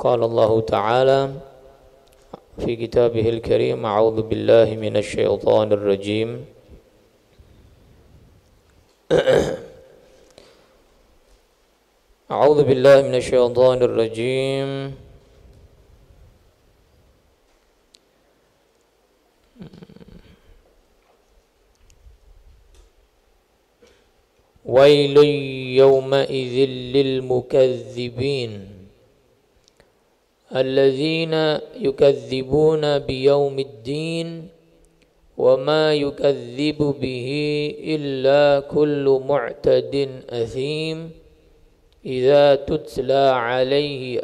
قال الله تعالى في كتابه الكريم أعوذ بالله من الشيطان الرجيم أعوذ بالله من الشيطان الرجيم ويل يومئذ للمكذبين الذين يكذبون بيوم الدين وما يكذب به إلا كل معتد أثيم إذا تتلى عليه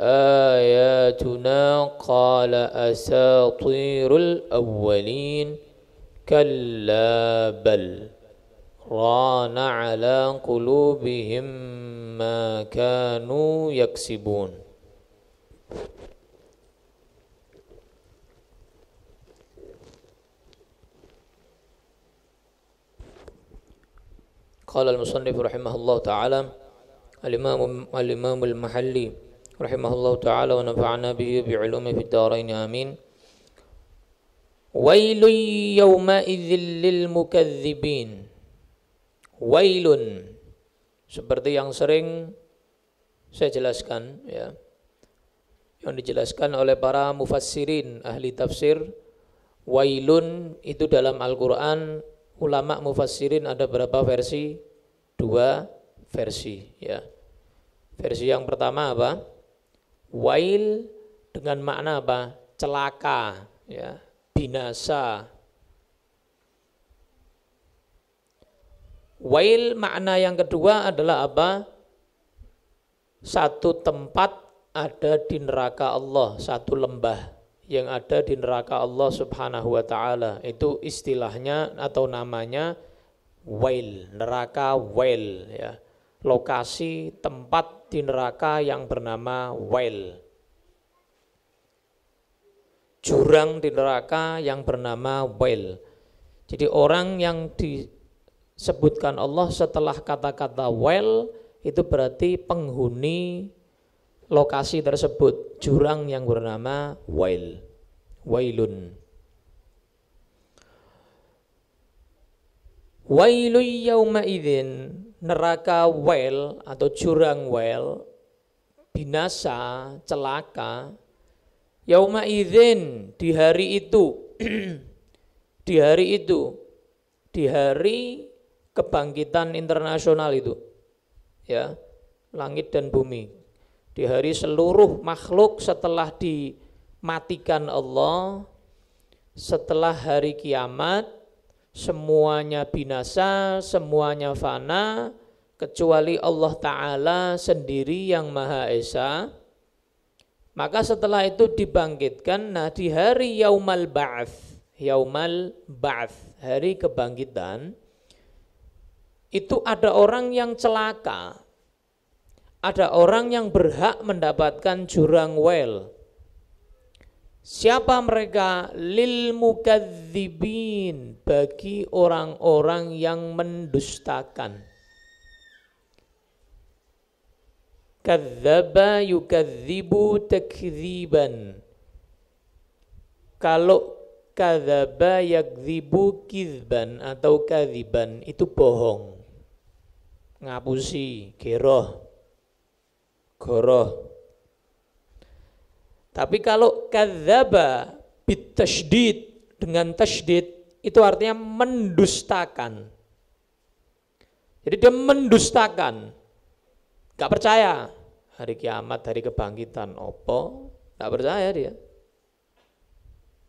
آياتنا قال أساطير الأولين كلا بل ران على قلوبهم ما كانوا يكسبون. قال المصنف رحمه الله تعالى الإمام المحلي رحمه الله تعالى ونفعنا به بعلومه في الدارين آمين. ويل يومئذ للمكذبين. Wailun, seperti yang sering saya jelaskan, ya, yang dijelaskan oleh para mufassirin ahli tafsir. Wailun itu dalam Al-Quran, ulama mufassirin ada berapa versi? Dua versi, ya. Versi yang pertama apa? Wail dengan makna apa? Celaka, ya, binasa. Wail makna yang kedua adalah apa? Satu tempat ada di neraka Allah, satu lembah yang ada di neraka Allah Subhanahu wa ta'ala. Itu istilahnya atau namanya wail, neraka wail, ya. Lokasi tempat di neraka yang bernama wail. Jurang di neraka yang bernama wail. Jadi orang yang disebutkan Allah setelah kata-kata wail itu berarti penghuni lokasi tersebut, jurang yang bernama wail, wailun. Wailun yauma idzin, neraka wail atau jurang wail, binasa, celaka. Yauma idzin, di hari itu, di hari itu, di hari kebangkitan internasional itu, ya, langit dan bumi. Di hari seluruh makhluk setelah dimatikan Allah, setelah hari kiamat, semuanya binasa, semuanya fana, kecuali Allah Ta'ala sendiri yang Maha Esa. Maka setelah itu dibangkitkan. Nah, di hari Yaumal Ba'ats, Yaumal Ba'ats, hari kebangkitan, itu ada orang yang celaka, ada orang yang berhak mendapatkan jurang wail. Siapa mereka? Lil mukadzibin, bagi orang-orang yang mendustakan. Kadzdzaba yukadzibu takdziban. Kalau kadzdzaba yakdzibu kizban atau kadziban itu bohong, ngapusi, geroh, goroh. Tapi kalau kadzdzaba bitasydid, dengan tasydid, itu artinya mendustakan. Jadi dia mendustakan, gak percaya hari kiamat, hari kebangkitan, opo, gak percaya dia.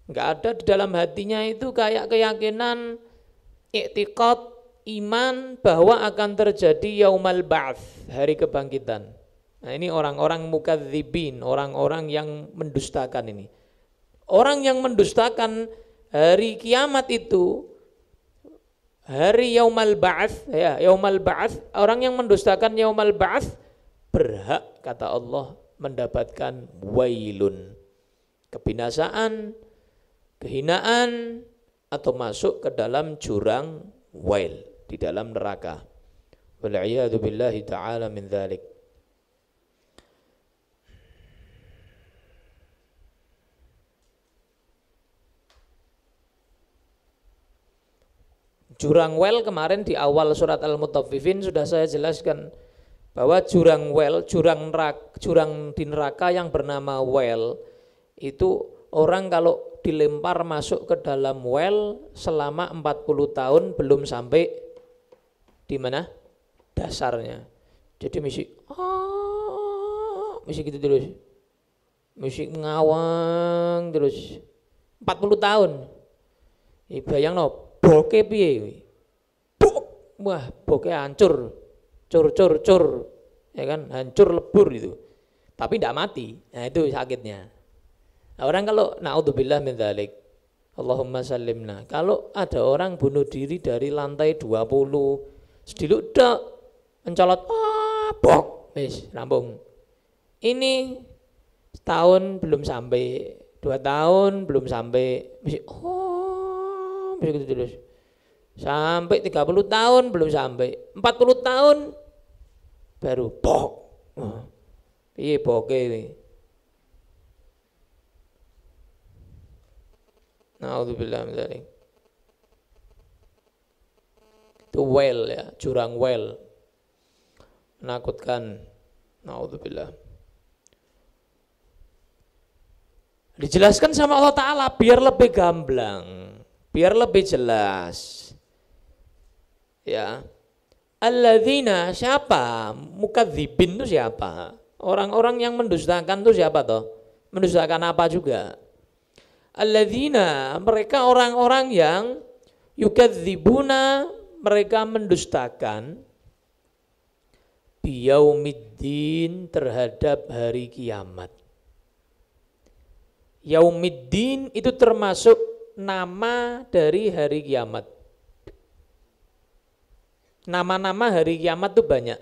Gak ada di dalam hatinya itu kayak keyakinan, i'tiqad, iman bahwa akan terjadi yaumal ba'ats, hari kebangkitan. Nah, ini orang-orang mukadzibin, orang-orang yang mendustakan ini. Orang yang mendustakan hari kiamat itu, hari yaumal ba'ats, ya, yaumal ba'ats, orang yang mendustakan yaumal ba'ats berhak, kata Allah, mendapatkan wailun, kebinasaan, kehinaan, atau masuk ke dalam jurang wail, di dalam neraka. Wal'iyadu billahi ta'ala min dzalik. jurang well kemarin di awal surat Al-Mutaffifin sudah saya jelaskan bahwa jurang well, jurang di neraka yang bernama well itu orang kalau dilempar masuk ke dalam well selama 40 tahun belum sampai di mana? Dasarnya. Jadi mesti gitu terus. Musik ngawang terus 40 tahun. Bayangno boke piye? Wah, boke hancur. Cur. Ya kan? Hancur lebur itu. Tapi tidak mati. Nah, itu sakitnya. Nah, orang kalau naudzubillah min dzalik. Allahumma sallimna. Kalau ada orang bunuh diri dari lantai 20, sediluk dak mencolot bok, wis rampung. Ini setahun belum sampai, 2 tahun belum sampai, mesti gitu terus. Sampai 30 tahun belum sampai, 40 tahun baru bok. Piye boke iki? Naudzubillah min dzalik. Itu well ya, jurang well. Menakutkan. Naudzubillah. Dijelaskan sama Allah Ta'ala biar lebih gamblang, biar lebih jelas. Ya. Alladzina, siapa? Mukadzibin itu siapa? Orang-orang yang mendustakan itu siapa toh? Mendustakan apa juga? Alladzina, mereka orang-orang yang yukadzibuna, mereka mendustakan biyaumiddin, terhadap hari kiamat. Yaumiddin itu termasuk nama dari hari kiamat. Nama-nama hari kiamat itu banyak.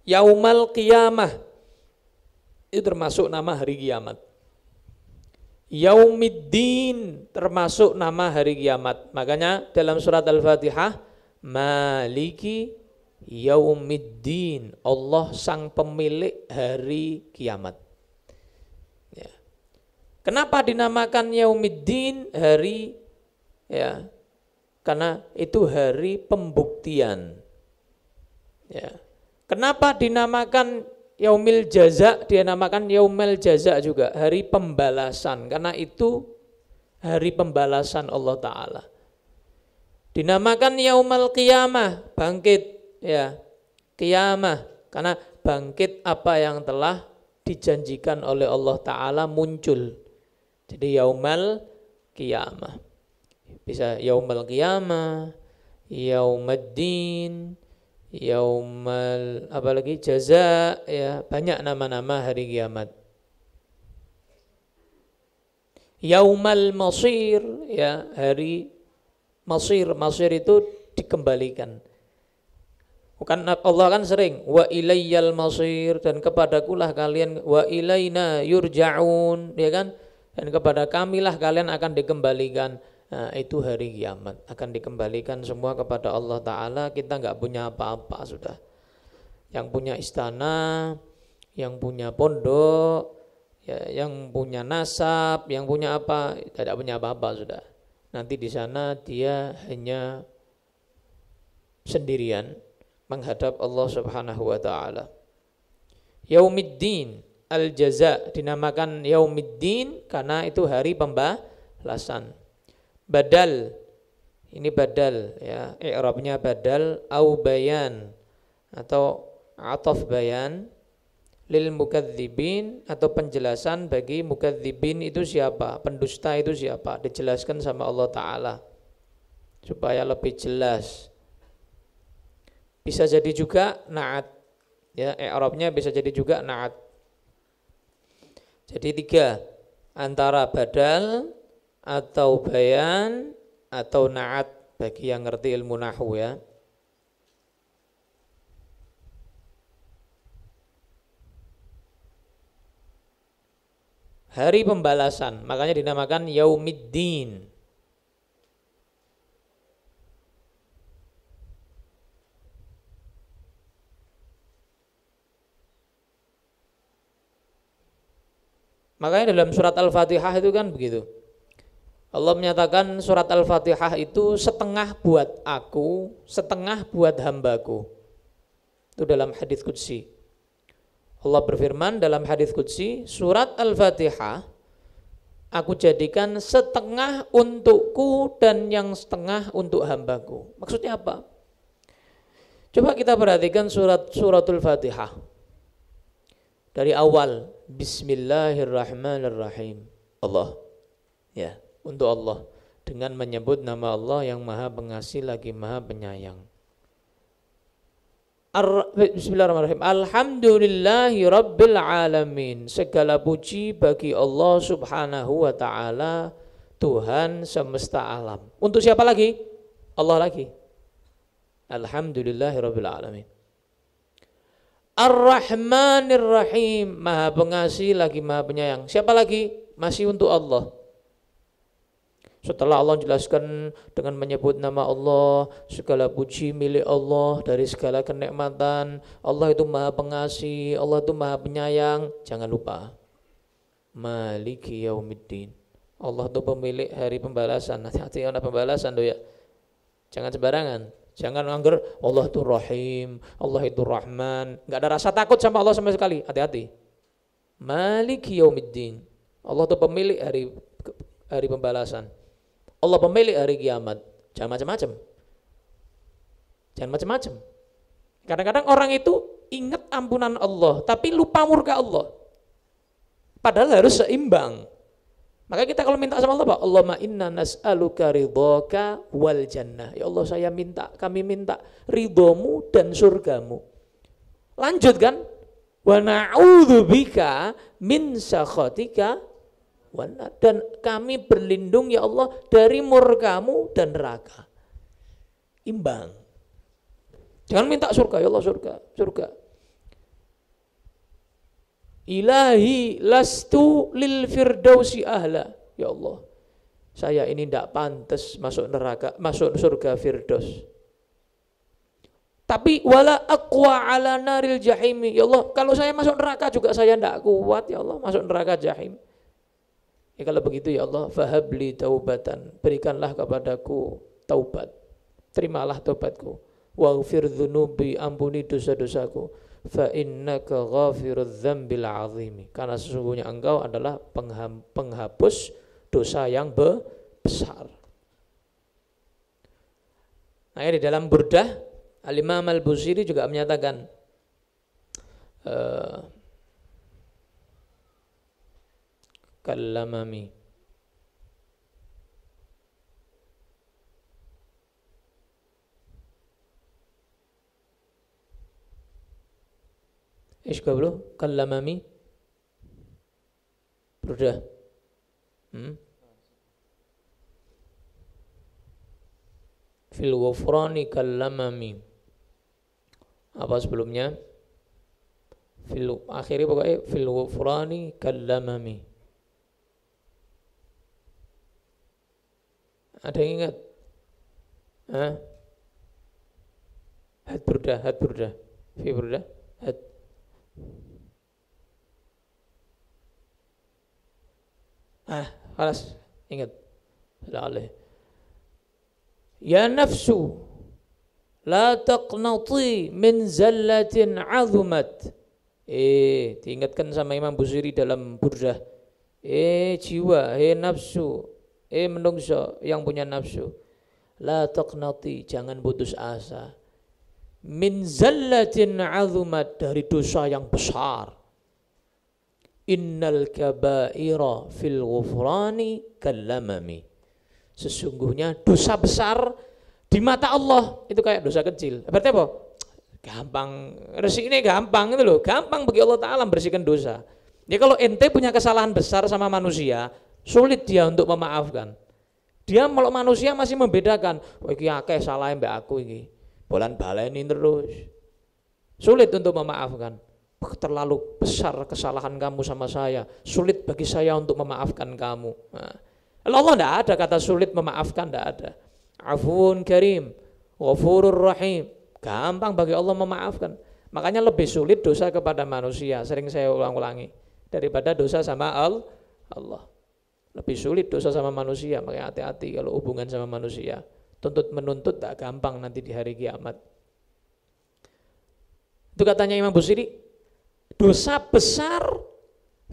Yaumal qiyamah itu termasuk nama hari kiamat. Yaumiddin termasuk nama hari kiamat. Makanya dalam surat Al-Fatihah, Maliki Yaumiddin, Allah sang pemilik hari kiamat. Ya. Kenapa dinamakan Yaumiddin, hari ya? Karena itu hari pembuktian. Ya. Kenapa dinamakan Yaumil Jaza, dia namakan Yaumil Jaza juga, hari pembalasan, karena itu hari pembalasan Allah Ta'ala. Dinamakan Yaumil Qiyamah, bangkit, ya, Qiyamah, karena bangkit apa yang telah dijanjikan oleh Allah Ta'ala muncul. Jadi Yaumil Qiyamah, bisa Yaumil Qiyamah, Yaumiddin, Yaumal apalagi jaza, ya, banyak nama-nama hari kiamat. Yaumal masir, ya, hari masir itu dikembalikan. Bukan Allah kan sering wa ilayyal masir, dan kepadakulah kalian, wa ilaina yurja'un, ya kan? Dan kepada kamilah kalian akan dikembalikan. Nah, itu hari kiamat, akan dikembalikan semua kepada Allah Ta'ala. Kita nggak punya apa-apa sudah. Yang punya istana, yang punya pondok, ya, yang punya nasab, yang punya apa, tidak punya apa-apa sudah. Nanti di sana dia hanya sendirian menghadap Allah Subhanahu wa Ta'ala. Yaumiddin, al-jaza, dinamakan Yaumiddin karena itu hari pembalasan. Badal, ini badal, ya, i'rabnya badal au bayan atau ataf bayan lil mukadzibin, atau penjelasan bagi mukadzibin itu siapa, pendusta itu siapa, dijelaskan sama Allah Ta'ala supaya lebih jelas. Bisa jadi juga na'at, ya, i'rabnya bisa jadi juga na'at. Jadi 3, antara badal atau bayan atau na'at bagi yang ngerti ilmu nahwu, ya. Hari pembalasan, makanya dinamakan Yaumiddin. Makanya dalam surat Al-Fatihah itu kan begitu. Allah menyatakan surat Al-Fatihah itu setengah buat aku, setengah buat hambaku. Itu dalam hadis qudsi. Allah berfirman dalam hadis qudsi, surat Al-Fatihah aku jadikan setengah untukku dan yang setengah untuk hambaku. Maksudnya apa? Coba kita perhatikan suratul Fatihah. Dari awal, Bismillahirrahmanirrahim. Allah. Ya. Untuk Allah dengan menyebut nama Allah yang Maha Pengasih lagi Maha Penyayang. Bismillahirrahmanirrahim. Alhamdulillahi Rabbil Alamin. Segala puji bagi Allah Subhanahu wa Ta'ala, Tuhan semesta alam. Untuk siapa lagi? Allah lagi. Alhamdulillahi Rabbil Alamin. Ar-Rahmanir-Rahim. Maha Pengasih lagi Maha Penyayang. Siapa lagi? Masih untuk Allah. Setelah Allah jelaskan dengan menyebut nama Allah, segala puji milik Allah dari segala kenikmatan, Allah itu Maha Pengasih, Allah itu Maha Penyayang. Jangan lupa, Maliki Yaumiddin. Allah itu pemilik hari pembalasan. Hati-hati ada pembalasan tuh ya. Jangan sembarangan. Jangan anggar Allah itu Rahim, Allah itu Rahman. Enggak ada rasa takut sama Allah sama sekali. Hati-hati. Maliki Yaumiddin. Allah itu pemilik hari pembalasan. Allah pemilik hari kiamat. Jangan macam-macam. Jangan macam-macam. Kadang-kadang orang itu ingat ampunan Allah, tapi lupa murka Allah. Padahal harus seimbang. Maka kita kalau minta sama Allah, Pak, Allahumma inna nas'aluka ridhaka wal jannah. Ya Allah, kami minta ridhomu dan surgamu. Lanjut kan? Wa na'udzubika min sakhatika, dan kami berlindung ya Allah dari murkamu dan neraka. Imbang. Jangan minta surga, ya Allah surga. Ilahi lastu lil firdausi ahla. Ya Allah, saya ini tidak pantas masuk neraka, masuk surga firdaus. Tapi wala aqwa ala naril jahimi. Ya Allah, kalau saya masuk neraka juga saya tidak kuat ya Allah masuk neraka jahim. Ya kalau begitu ya Allah, fahabli taubatan, berikanlah kepadaku taubat, terimalah taubatku, waghfir dzunubi, ampuni dosa-dosaku, fa innaka ghafirudz dzambil azim, karena sesungguhnya engkau adalah penghapus dosa yang besar. Nah, di dalam Burdah Al-Imam Al-Busiri juga menyatakan kallamami. Ish qablu kallamami. Burdah. Fil ghufrani kallamami. Apa sebelumnya? Akhirnya pokoknya fil ghufrani kallamami. Ada yang ingat? Had burdah. Fi burdah. Had. Halas, ingat. Ya nafsu, la taqnati min zallatin azumat. Diingatkan sama Imam Busiri dalam Burdah. Jiwa, nafsu, menungso yang punya nafsu, la taqnati, jangan putus asa, min zallatin azumat, dari dosa yang besar. Innal kabaira fil ghufrani kallamami, sesungguhnya dosa besar di mata Allah itu kayak dosa kecil. Berarti apa? Gampang, resik ini gampang itu loh, gampang bagi Allah Ta'ala bersihkan dosa. Ya kalau ente punya kesalahan besar sama manusia, sulit dia untuk memaafkan. Dia kalau manusia masih membedakan, iki akeh salah mbak aku iki, bolan baleni terus. Sulit untuk memaafkan. Terlalu besar kesalahan kamu sama saya, sulit bagi saya untuk memaafkan kamu. Nah, Allah tidak ada kata sulit memaafkan, tidak ada. Afun karim, ghafurur rahim, gampang bagi Allah memaafkan. Makanya lebih sulit dosa kepada manusia, sering saya ulang-ulangi, daripada dosa sama Allah. Lebih sulit dosa sama manusia, makanya hati-hati kalau hubungan sama manusia. Tuntut menuntut tak gampang nanti di hari kiamat. Itu katanya Imam Busiri, dosa besar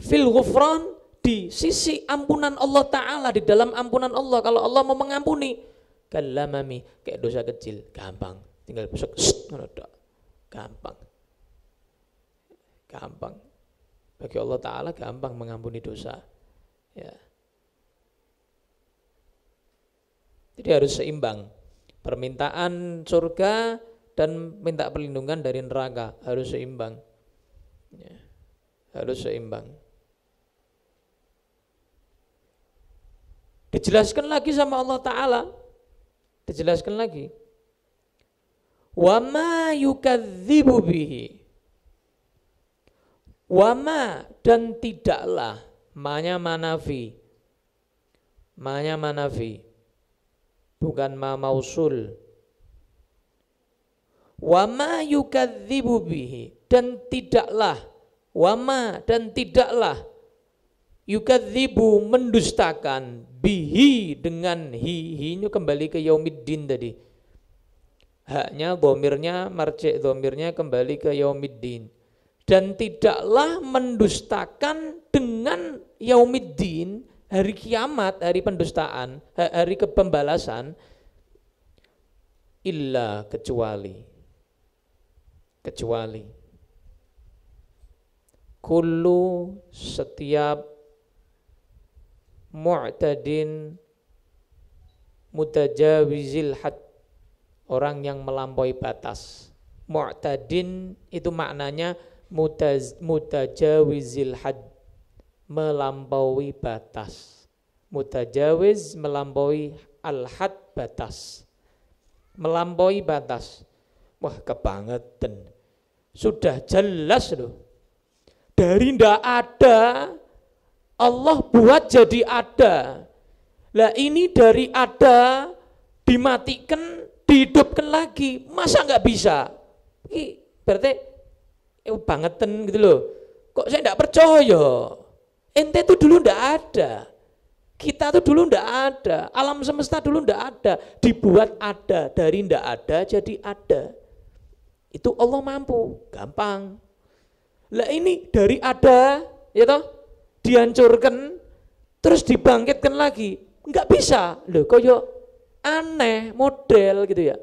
fil ghufran, di sisi ampunan Allah Ta'ala, di dalam ampunan Allah. Kalau Allah mau mengampuni, kalamami, kayak dosa kecil, gampang. Tinggal besok, gampang. Gampang. Bagi Allah Ta'ala gampang mengampuni dosa. Ya. Jadi harus seimbang. Permintaan surga dan minta perlindungan dari neraka harus seimbang. Ya. Harus seimbang. Dijelaskan lagi sama Allah Ta'ala. Dijelaskan lagi. Wa ma yukadzibu bihi. Wa ma, dan tidaklah. Ma-nya manafi. Ma-nya manafi. Bukan ma mausul. Wa ma yukadzibu bihi, dan tidaklah. Wa ma, dan tidaklah. Yukadzibu, mendustakan. Bihi, dengan hi. Hi-nya kembali ke yaumiddin tadi. Haknya, dhamirnya, marji' dhamirnya kembali ke yaumiddin. Dan tidaklah mendustakan dengan yaumiddin, hari kiamat, hari pendustaan, hari kepembalasan, illa, kecuali kullu, setiap mu'tadin mutajawizil had, orang yang melampaui batas. Mu'tadin itu maknanya mutajawizil had, melampaui batas. Mutajawiz, melampaui, al-had, batas. Melampaui batas. Wah, kebangetan. Sudah jelas loh. Dari ndak ada, Allah buat jadi ada. Lah ini dari ada, dimatikan, dihidupkan lagi. Masa nggak bisa? Ini berarti bangetan gitu loh. Kok saya ndak percaya? Ente itu dulu ndak ada. Kita tuh dulu ndak ada. Alam semesta dulu ndak ada. Dibuat ada. Dari ndak ada jadi ada. Itu Allah mampu. Gampang. Lah ini dari ada, ya toh, dihancurkan, terus dibangkitkan lagi. Nggak bisa. Loh, koyo aneh model gitu ya.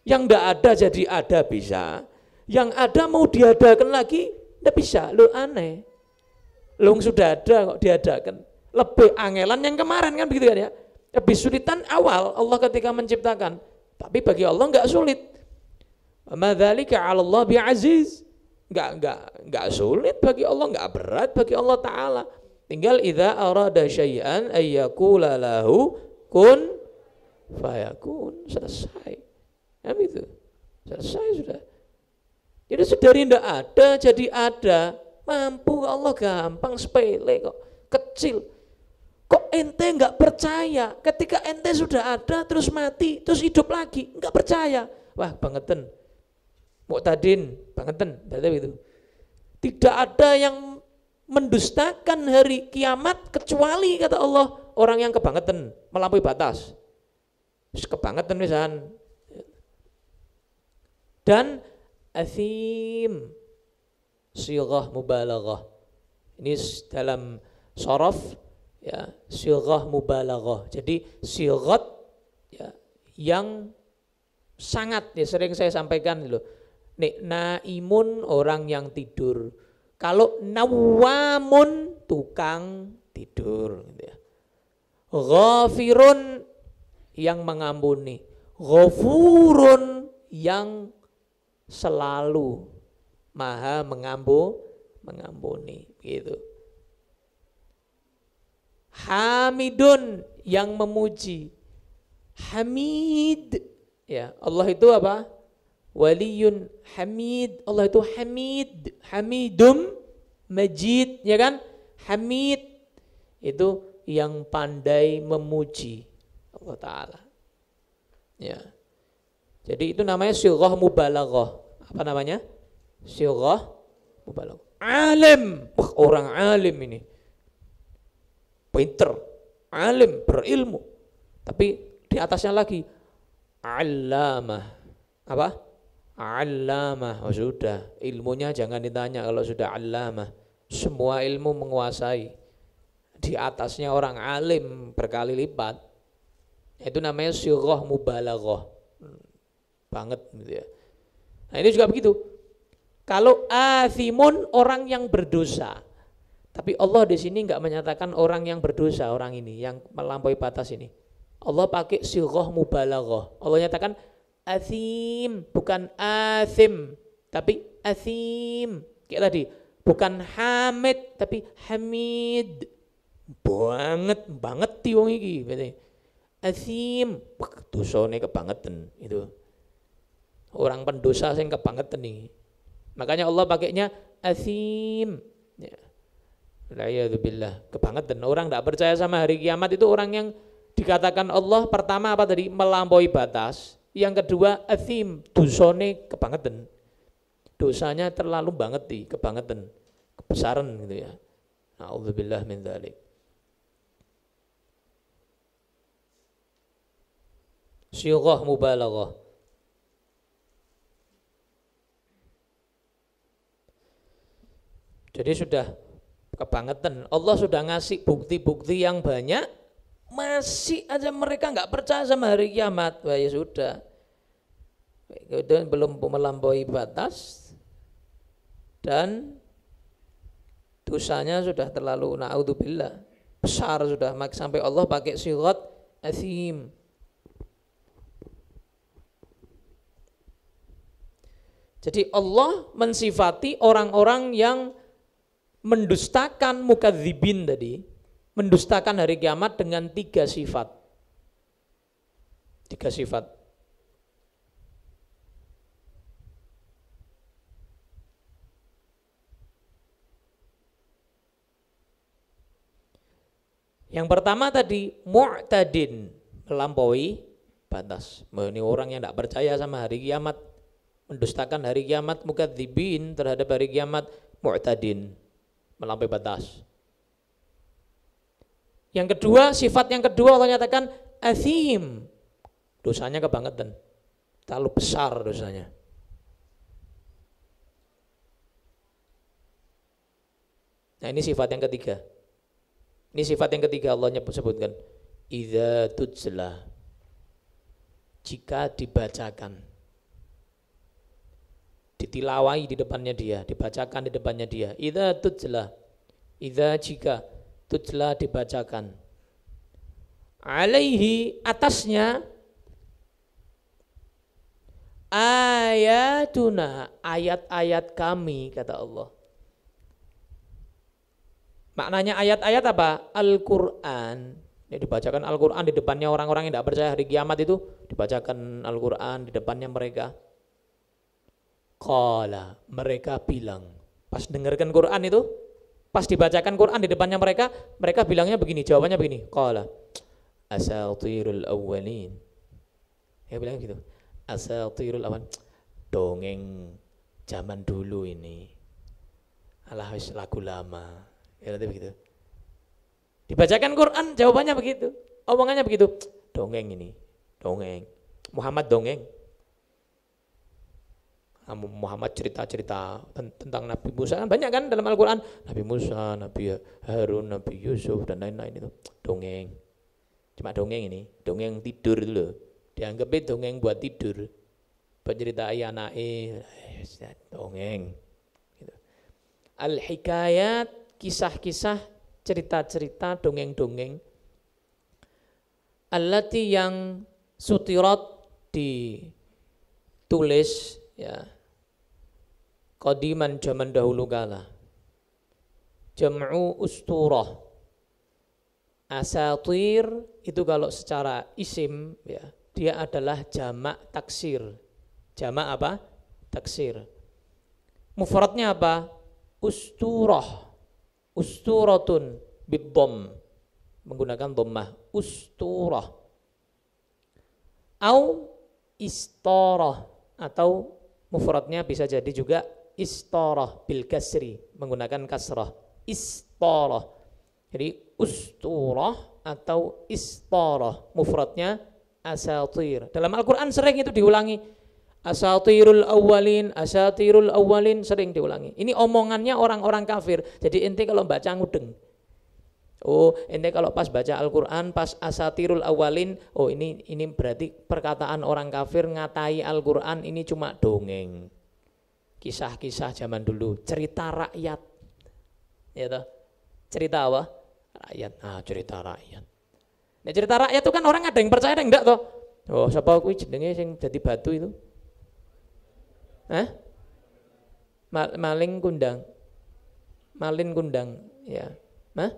Yang ndak ada jadi ada bisa. Yang ada mau diadakan lagi, ndak bisa. Loh, aneh. Long sudah ada kok diadakan. Lebih angelan yang kemarin kan begitu kan ya. Lebih sulitan awal Allah ketika menciptakan. Tapi bagi Allah enggak sulit. Madzalika 'ala Allah bi'aziz. Enggak sulit bagi Allah, enggak berat bagi Allah Ta'ala. Tinggal idza arada syai'an ayyakula lahu kun fayakun. Selesai. Ya gitu. Selesai sudah. Jadi dari enggak ada jadi ada. Mampu Allah, gampang, sepele kok, kecil. Kok ente nggak percaya? Ketika ente sudah ada terus mati terus hidup lagi, nggak percaya? Wah, bangetan. Mu'tadin, bangetan, itu. Tidak ada yang mendustakan hari kiamat kecuali kata Allah orang yang kebangetan, melampaui batas. Kebangetan misalnya. Dan athim, sighah mubalaghah. Ini dalam sharaf ya, sighah mubalaghah. Jadi sighat ya, yang sangat ya, sering saya sampaikan loh. Nek naimun, orang yang tidur. Kalau nawamun, tukang tidur gitu ya. Ghafirun, yang mengampuni. Ghafurun, yang selalu maha mengampuni gitu. Hamidun, yang memuji. Hamid, ya, Allah itu apa? Waliyun hamid. Allah itu hamid. Hamidum majid, ya kan? Hamid itu yang pandai memuji Allah Ta'ala. Ya. Jadi itu namanya sighah mubalaghah. Apa namanya? Sighah mubalaghah. Alim, orang alim ini. pinter, alim, berilmu. Tapi di atasnya lagi allamah. Apa? Allamah. Oh sudah, ilmunya jangan ditanya kalau sudah allamah. Semua ilmu menguasai. Di atasnya orang alim berkali lipat. Itu namanya sighah mubalaghah. Banget gitu ya. Nah ini juga begitu. Kalau athimun orang yang berdosa. Tapi Allah di sini enggak menyatakan orang yang berdosa, orang ini yang melampaui batas ini. Allah pakai sighah mubalaghah. Allah nyatakan athim, bukan athim, tapi athim. Kayak tadi, bukan hamid tapi hamid. Banget wong iki berarti. Athim, dosane kebangetan itu. Orang pendosa sing kebangetan nih. Makanya Allah pakainya athim. Ya. La'iyadzubillah, kebangetan. Orang tidak percaya sama hari kiamat itu orang yang dikatakan Allah pertama apa tadi? Melampaui batas. Yang kedua athim, dosane kebangetan. Dosanya terlalu banget kebangetan, kebesaran gitu ya. A'udzubillah min dzalik. Sighah mubalaghah. Jadi sudah kebangetan. Allah sudah ngasih bukti-bukti yang banyak, masih aja mereka nggak percaya sama hari kiamat. Wah ya sudah. Kemudian belum melampaui batas dan dosanya sudah terlalu na'udzubillah besar sudah, sampai Allah pakai sigat athim. Jadi Allah mensifati orang-orang yang mendustakan mukadzibin tadi, mendustakan hari kiamat dengan 3 sifat. 3 sifat. Yang pertama tadi mu'tadin, melampaui batas. Ini orang yang tidak percaya sama hari kiamat, mendustakan hari kiamat, mukadzibin terhadap hari kiamat, mu'tadin, melampaui batas. Yang kedua, sifat yang kedua Allah nyatakan athim, dosanya kebangetan, terlalu besar dosanya. Nah ini sifat yang ketiga. Ini sifat yang ketiga Allah sebutkan. Idza tutla, jika dibacakan, ditilawai di depannya dia, dibacakan di depannya dia. Idza tutla, idza jika tutla dibacakan. Alaihi, atasnya, ayatuna, ayat-ayat kami, kata Allah. Maknanya ayat-ayat apa? Al-Quran. Ini dibacakan Al-Quran di depannya orang-orang yang tidak percaya hari kiamat itu, dibacakan Al-Quran di depannya mereka. Qala, mereka bilang, pas dengarkan Quran itu, pas dibacakan Quran di depannya mereka, mereka bilangnya begini, jawabannya begini. Qala asatirul awwalin. Ya bilang gitu. Asatirul awwalin. Dongeng zaman dulu ini. Alah wis lagu lama. Ya begitu. Dibacakan Quran, jawabannya begitu. Omongannya begitu. Dongeng ini, dongeng. Muhammad dongeng. Muhammad cerita-cerita tentang Nabi Musa, kan banyak kan dalam Al-Quran. Nabi Musa, Nabi Harun, Nabi Yusuf dan lain-lain itu. Dongeng. Cuma dongeng ini, dongeng tidur itu loh. Dianggapnya dongeng buat tidur. Buat cerita ayah nae, dongeng. Gitu. Al-hikayat, kisah-kisah, cerita-cerita, dongeng-dongeng. Allati yang sutirat, ditulis ya, qadiman zaman dahulu kala. Jam'u usturah. Asatir itu kalau secara isim ya, dia adalah jamak taksir. Jamak apa? Taksir. Mufradnya apa? Usturah. Usturatun bid-dhamm, menggunakan dhammah, usturah. Au istarah, atau mufradnya bisa jadi juga istarah bil kasri, menggunakan kasrah. Istarah. Jadi usturah atau istarah. Mufradnya asatir. Dalam Al-Quran sering itu diulangi. Asatirul awwalin sering diulangi. Ini omongannya orang-orang kafir. Jadi ente kalau baca ngudeng. Oh, ente kalau pas baca Al-Quran, pas asatirul awwalin, oh ini berarti perkataan orang kafir ngatai Al-Quran ini cuma dongeng. Kisah-kisah zaman dulu, cerita rakyat. Ya toh? Cerita apa? Rakyat. Ah, cerita rakyat. Nah, cerita rakyat itu kan orang ada yang percaya ada yang enggak toh? Oh, siapa kuwi jenenge sing jadi batu itu? Hah? Maling kundang. Malin kundang, ya. Hah?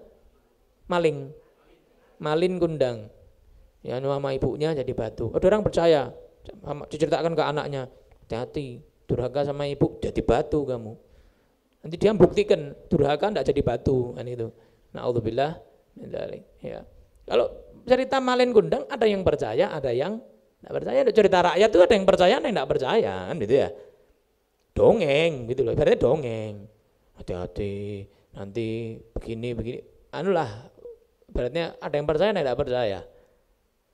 Malin kundang. Ya, nama ibunya jadi batu. Ada orang percaya, diceritakan ke anaknya, hati-hati, durhaka sama ibu jadi batu kamu. Nanti dia buktikan durhaka enggak jadi batu, kan itu. Na'udzubillah min dzalik. Ya. Kalau cerita malin kundang ada yang percaya, ada yang enggak percaya. Cerita rakyat itu ada yang percaya, ada yang enggak percaya, kan gitu ya. Dongeng gitu loh, ibaratnya dongeng. Hati-hati, nanti begini, anulah. Ibaratnya ada yang percaya, ada yang enggak percaya.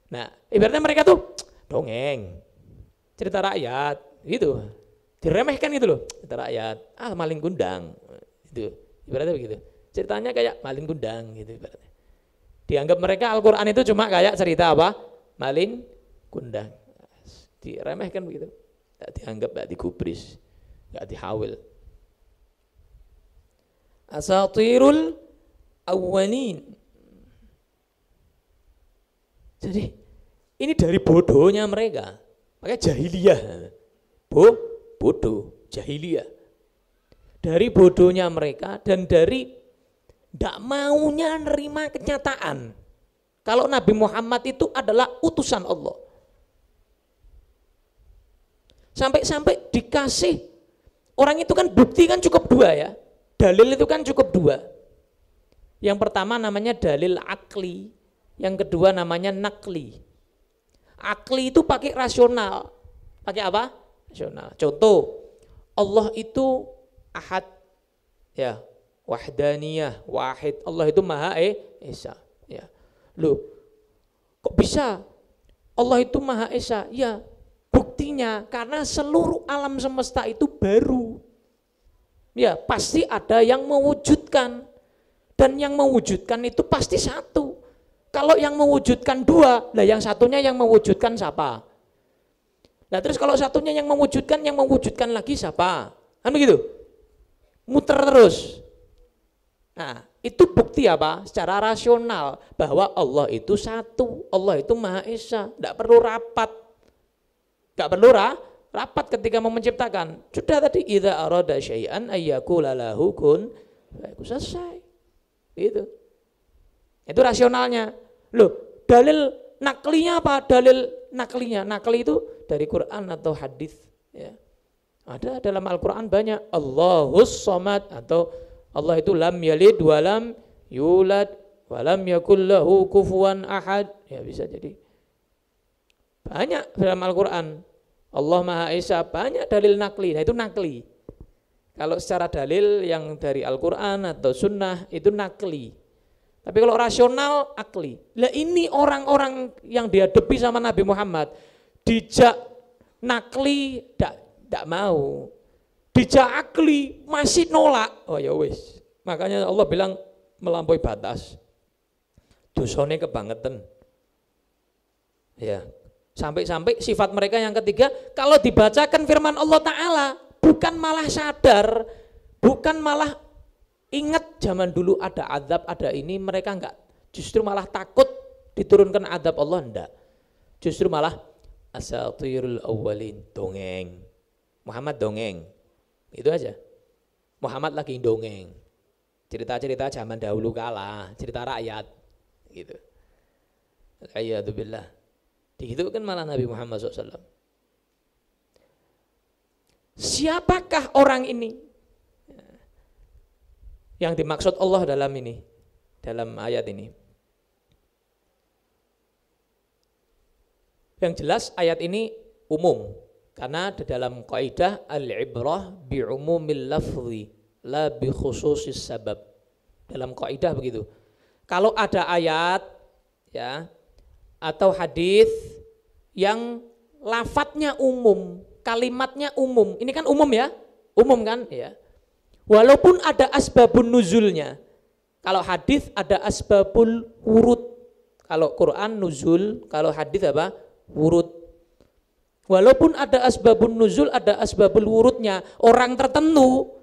Nah, ibaratnya mereka tuh dongeng, cerita rakyat, gitu. Diremehkan gitu loh, cerita rakyat. Ah, maling kundang, gitu. Ibaratnya begitu. Ceritanya kayak maling kundang, gitu ibaratnya. Dianggap mereka Al-Quran itu cuma kayak cerita apa? Maling kundang. Diremehkan begitu. Enggak dianggap, enggak digubris, enggak dihawil. Asatirul awwalin. Jadi ini dari bodohnya mereka, pakai jahiliyah, bodoh, jahiliyah. Dari bodohnya mereka dan dari tidak maunya nerima kenyataan kalau Nabi Muhammad itu adalah utusan Allah. Sampai-sampai dikasih, orang itu kan bukti kan cukup dua ya, dalil itu kan cukup dua. Yang pertama namanya dalil akli. Yang kedua namanya nakli. Akli itu pakai rasional. Pakai apa? Rasional. Contoh, Allah itu ahad, ya, wahdaniyah, wahid. Allah itu maha esa. Ya. Loh, kok bisa? Allah itu maha esa. Ya, buktinya karena seluruh alam semesta itu baru. Ya, pasti ada yang mewujudkan. Dan yang mewujudkan itu pasti satu. Kalau yang mewujudkan dua, lah yang satunya yang mewujudkan siapa? Nah terus kalau satunya yang mewujudkan lagi siapa? Kan begitu? Muter terus. Nah itu bukti apa? Secara rasional bahwa Allah itu satu, Allah itu Maha Esa, tidak perlu rapat. Tidak perlu rapat ketika mau menciptakan. Sudah tadi, idza arada syai'an ayyakula lahu kun fayakun, selesai. Itu. Itu rasionalnya. Loh, dalil naklinya apa? Dalil naklinya. Nakli itu dari Quran atau hadis, ya. Ada dalam Al-Quran banyak. Allahus Samad, atau Allah itu lam yalid walam yulad walam yakul lahu kufuwan ahad. Ya bisa jadi. Banyak dalam Al-Quran. Allah Maha Esa, banyak dalil nakli. Nah itu nakli. Kalau secara dalil yang dari Al-Quran atau sunnah itu nakli. Tapi kalau rasional, akli. Lah ini orang-orang yang dihadapi sama Nabi Muhammad, dijak nakli, tidak mau. Dijak akli, masih nolak. Oh ya wis. Makanya Allah bilang melampaui batas. Dosane kebangetan. Ya. Sampai-sampai sifat mereka yang ketiga, kalau dibacakan firman Allah Ta'ala, bukan malah sadar, bukan malah ingat zaman dulu ada azab, ada ini, mereka enggak. Justru malah takut diturunkan azab Allah, enggak. Justru malah asatirul awwalin, dongeng. Muhammad dongeng. Itu aja. Muhammad lagi dongeng. Cerita-cerita zaman dahulu kala, cerita rakyat. Gitu. Ayyadzubillah. Dihidupkan malah Nabi Muhammad SAW. Siapakah orang ini? Yang dimaksud Allah dalam ini, dalam ayat ini. Yang jelas ayat ini umum, karena di dalam kaidah al-ibrah bi'umumil lafzi la bi khususis sabab. Dalam kaidah begitu. Kalau ada ayat ya atau hadis yang lafadznya umum, kalimatnya umum. Ini kan umum ya? Umum kan? Ya. Walaupun ada asbabun nuzulnya. Kalau hadis ada asbabul wurud. Kalau Quran nuzul, kalau hadis apa? Wurud. Walaupun ada asbabun nuzul, ada asbabul wurudnya, orang tertentu.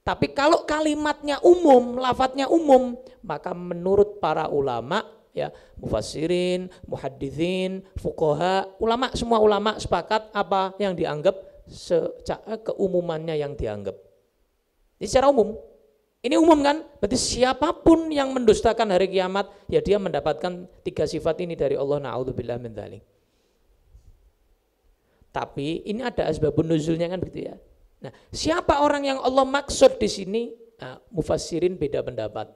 Tapi kalau kalimatnya umum, lafadznya umum, maka menurut para ulama, ya, mufassirin, muhadditsin, fuqaha, ulama, semua ulama sepakat apa yang dianggap secara keumumannya yang dianggap. Ini secara umum. Ini umum kan? Berarti siapapun yang mendustakan hari kiamat, ya dia mendapatkan 3 sifat ini dari Allah. Na'udzubillah min dzalik. Tapi ini ada asbabun nuzulnya kan begitu ya. Nah, siapa orang yang Allah maksud di sini? Nah, mufassirin beda pendapat.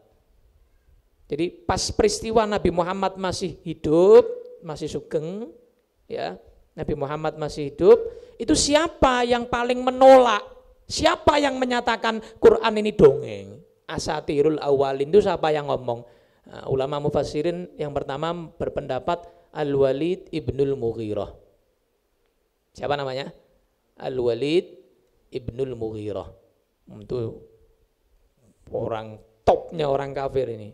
Jadi pas peristiwa Nabi Muhammad masih hidup, masih sugeng, ya, Nabi Muhammad masih hidup, itu siapa yang paling menolak? Siapa yang menyatakan Quran ini dongeng? Asatirul awalin itu siapa yang ngomong? Nah, ulama mufassirin yang pertama berpendapat Al-Walid ibnul Mughirah. Siapa namanya? Al-Walid ibnul Mughirah. Itu orang topnya orang kafir ini.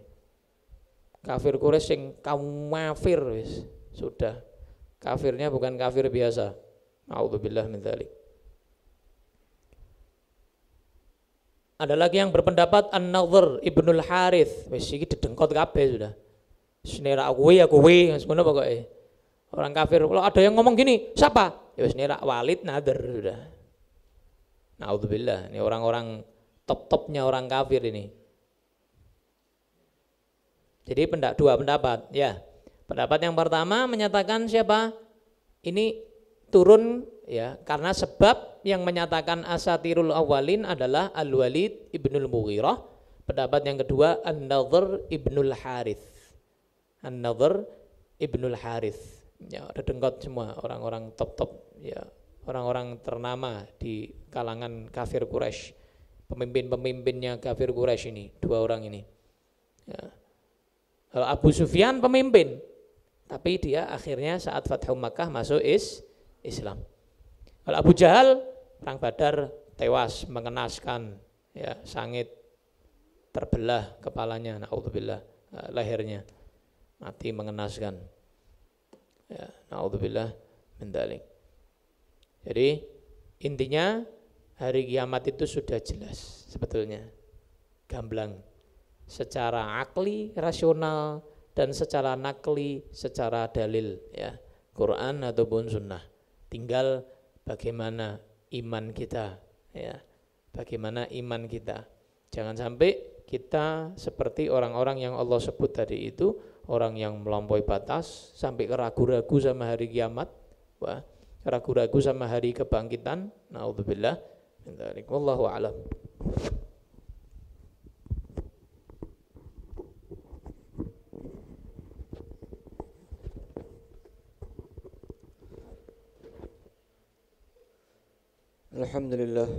Kafir Quraisy yang kaum kafir wis. Sudah. Kafirnya bukan kafir biasa. A'udzubillah min dzalik. Ada lagi yang berpendapat An-Nadhr ibnul Harith. Wis iki dedengkot kabeh sudah. Senera kowe ya kowe, ngono pokoke. Orang kafir. Kalau ada yang ngomong gini, siapa? Ya wis nerak Walid Nadhr sudah. Na'udzubillah, ini orang-orang top-topnya orang kafir ini. Jadi dua pendapat, ya. Pendapat yang pertama menyatakan siapa? Ini turun ya karena sebab yang menyatakan asatirul awalin adalah Al-Walid ibnul Mughirah. Pendapat yang kedua An-Nadhr ibnul Harith. An-Nadhr ibnul Harith. Ya, ada dengkot semua orang-orang top-top ya. Orang-orang ternama di kalangan kafir Quraisy, pemimpin-pemimpinnya kafir Quraisy ini, dua orang ini. Ya. Abu Sufyan pemimpin, tapi dia akhirnya saat Fathu Makkah masuk Islam. Kalau Abu Jahal perang Badar tewas mengenaskan, ya sangit terbelah kepalanya, naudzubillah, lehernya mati mengenaskan. Ya, naudzubillah min dzalik. Jadi intinya hari kiamat itu sudah jelas sebetulnya, gamblang, secara akli, rasional, dan secara nakli, secara dalil, ya Quran ataupun sunnah. Tinggal bagaimana iman kita, ya bagaimana iman kita. Jangan sampai kita seperti orang-orang yang Allah sebut tadi itu, orang yang melampaui batas sampai ragu-ragu sama hari kiamat, wah, ragu-ragu sama hari kebangkitan. Naudzubillah min dzalik. Wallahu a'lam. Alhamdulillah.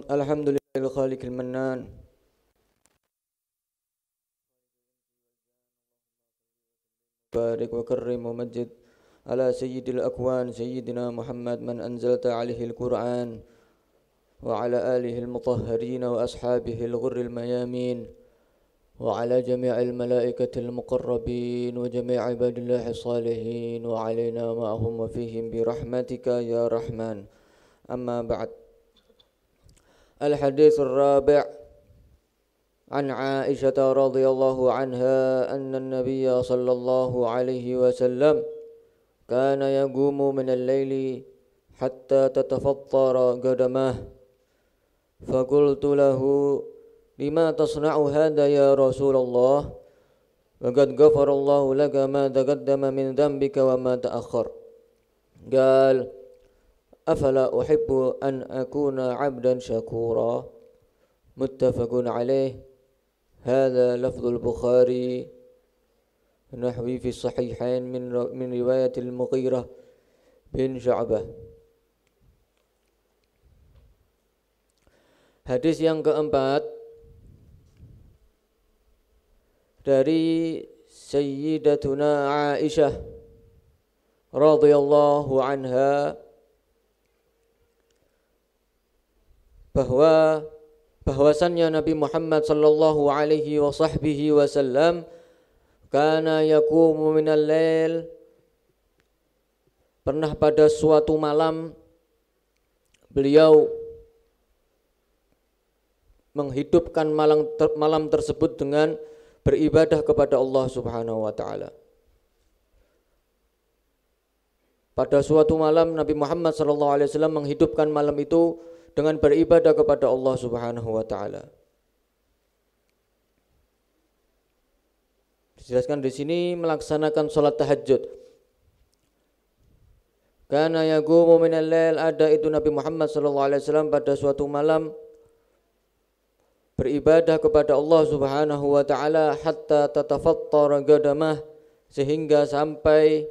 Alhamdulillahil khaliqil mannan. Barik wa karrim wa majid على سيد الأكوان سيدنا محمد من أنزلت عليه القرآن وعلى آله المطهرين وأصحابه الغر الميامين وعلى جميع الملائكة المقربين وجميع عباد الله الصالحين وعلينا معهم وفيهم برحمتك يا رحمن. أما بعد، الحديث الرابع عن عائشة رضي الله عنها أن النبي صلى الله عليه وسلم كان يقوم من الليل حتى تتفطر قدماه فقلت له لما تصنع هذا يا رسول الله وقد غفر الله لك ما تقدم من ذنبك وما تأخر قال أفلا أحب أن أكون عبدا شكورا متفق عليه. هذا لفظ البخاري نحوي في الصحيحين من رواية المغيرة بن شعبة. Hadis yang keempat dari Sayyidatuna Aisyah radhiyallahu anha bahwasannya Nabi Muhammad sallallahu alaihi wasallam kana yaqumu minal lail, pernah pada suatu malam beliau menghidupkan malam tersebut dengan beribadah kepada Allah Subhanahu wa taala. Pada suatu malam Nabi Muhammad sallallahu alaihi wasallam menghidupkan malam itu dengan beribadah kepada Allah Subhanahu wa taala. Dijelaskan di sini melaksanakan salat tahajud. Kana yaqumu minal lail, ada itu Nabi Muhammad sallallahu alaihi wasallam pada suatu malam beribadah kepada Allah Subhanahu wa taala hatta tatafattara qadamah, sehingga sampai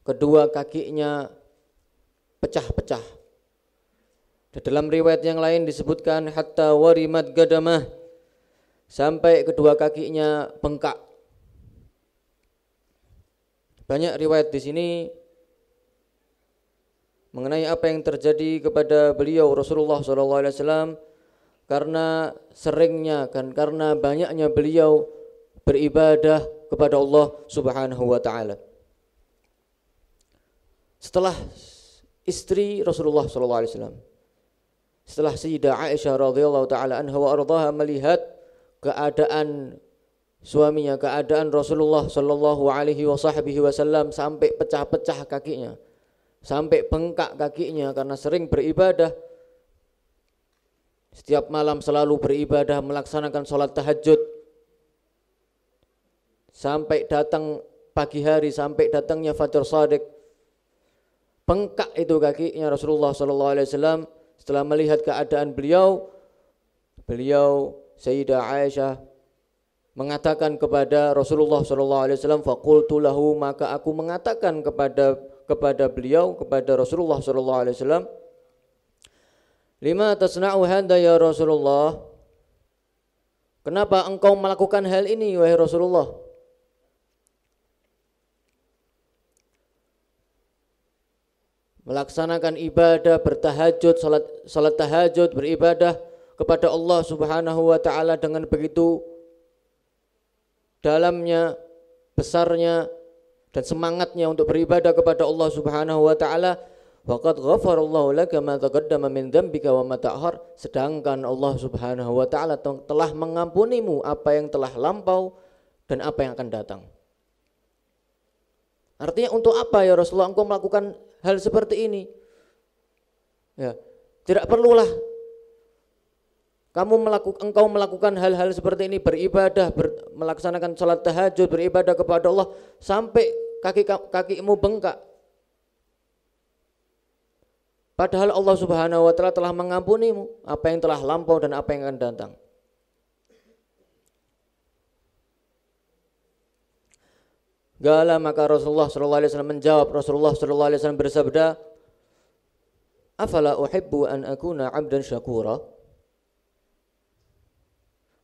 kedua kakinya pecah-pecah. Dalam riwayat yang lain disebutkan hatta warimat qadamah, sampai kedua kakinya bengkak. Banyak riwayat di sini mengenai apa yang terjadi kepada beliau Rasulullah SAW, karena karena banyaknya beliau beribadah kepada Allah Subhanahu wa taala. Setelah istri Rasulullah SAW, setelah Sayyidah Aisyah radhiyallahu taala anha wa ardhaha melihat keadaan suaminya, keadaan Rasulullah sallallahu alaihi wasallam sampai pecah-pecah kakinya, sampai bengkak kakinya karena sering beribadah. Setiap malam selalu beribadah, melaksanakan sholat tahajud. Sampai datang pagi hari, sampai datangnya Fajar Shadiq. Bengkak itu kakinya Rasulullah SAW. Setelah melihat keadaan beliau Sayyidah Aisyah mengatakan kepada Rasulullah SAW, faqultu lahu, maka aku mengatakan kepada beliau, kepada Rasulullah SAW, lima tasna'u hadza ya Rasulullah, kenapa engkau melakukan hal ini wahai Rasulullah? Melaksanakan ibadah, bertahajud, salat tahajud, beribadah kepada Allah Subhanahu wa taala dengan begitu dalamnya, besarnya dan semangatnya untuk beribadah kepada Allah Subhanahu wa taala. Waqad ghafarallahu laka ma taqaddama min dzambika wa ma ta'akhkhar, sedangkan Allah Subhanahu wa taala telah mengampunimu apa yang telah lampau dan apa yang akan datang. Artinya untuk apa ya Rasulullah engkau melakukan hal seperti ini? Ya, tidak perlulah engkau melakukan hal-hal seperti ini, beribadah, melaksanakan salat tahajud, beribadah kepada Allah sampai kakimu bengkak. Padahal Allah Subhanahu wa taala telah mengampunimu apa yang telah lampau dan apa yang akan datang. Gala, maka Rasulullah sallallahu alaihi wasallam menjawab, Rasulullah sallallahu alaihi wasallam bersabda, afala uhibbu an akuna 'abdan syakura?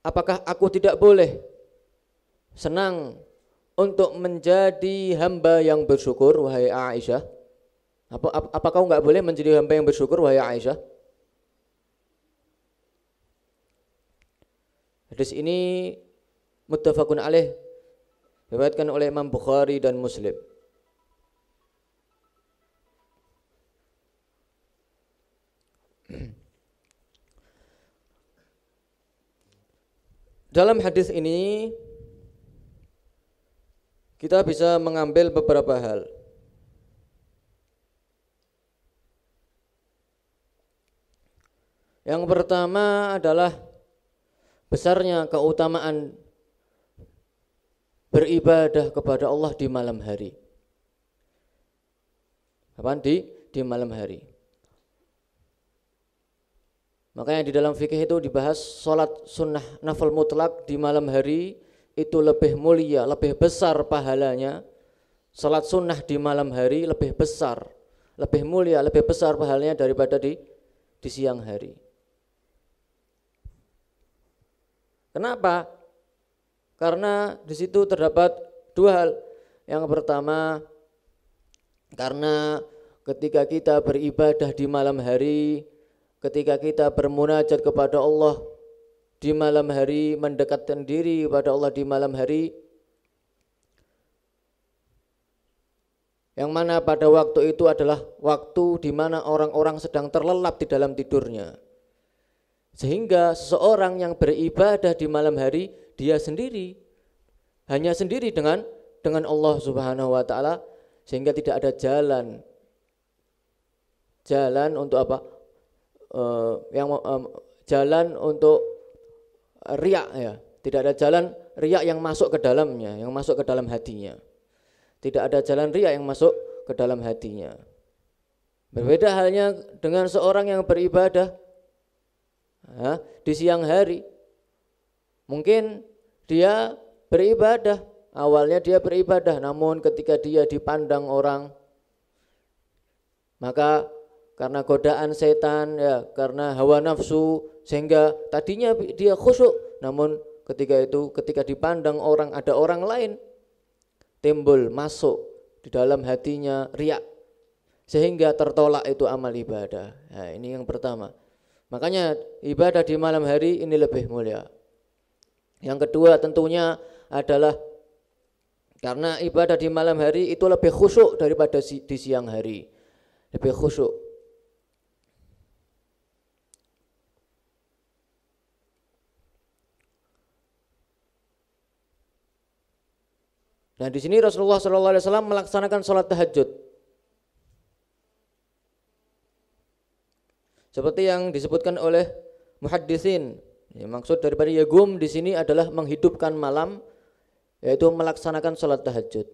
Apakah aku tidak boleh senang untuk menjadi hamba yang bersyukur wahai Aisyah? Apa kau enggak boleh menjadi hamba yang bersyukur wahai Aisyah? Hadis ini muttafaqun alaih, diriwayatkan oleh Imam Bukhari dan Muslim. Dalam hadis ini kita bisa mengambil beberapa hal. Yang pertama adalah besarnya keutamaan beribadah kepada Allah di malam hari. Di malam hari. Makanya di dalam fikih itu dibahas sholat sunnah nafil mutlak di malam hari itu lebih mulia, lebih besar pahalanya. Sholat sunnah di malam hari lebih besar, lebih mulia, lebih besar pahalanya daripada di siang hari. Kenapa? Karena di situ terdapat dua hal. Yang pertama, karena ketika kita beribadah di malam hari, ketika kita bermunajat kepada Allah di malam hari, mendekatkan diri kepada Allah di malam hari, yang mana pada waktu itu adalah waktu di mana orang-orang sedang terlelap di dalam tidurnya. Sehingga seseorang yang beribadah di malam hari, dia sendiri, hanya sendiri dengan Allah Subhanahu wa taala, sehingga tidak ada jalan untuk apa? Jalan untuk riak, ya. Tidak ada jalan riak yang masuk ke dalamnya, yang masuk ke dalam hatinya. Tidak ada jalan riak yang masuk ke dalam hatinya. Berbeda halnya dengan seorang yang beribadah di siang hari. Mungkin dia beribadah, awalnya dia beribadah, namun ketika dia dipandang orang, maka karena godaan setan, ya, karena hawa nafsu, sehingga tadinya dia khusyuk, namun ketika dipandang orang, ada orang lain, timbul masuk di dalam hatinya riak, sehingga tertolak itu amal ibadah. Nah, ini yang pertama. Makanya ibadah di malam hari ini lebih mulia. Yang kedua tentunya adalah karena ibadah di malam hari itu lebih khusyuk daripada di siang hari. Lebih khusyuk. Nah, di sini Rasulullah SAW melaksanakan sholat tahajud. Seperti yang disebutkan oleh muhaddisin, ya, maksud daripada yagum di sini adalah menghidupkan malam, yaitu melaksanakan sholat tahajud.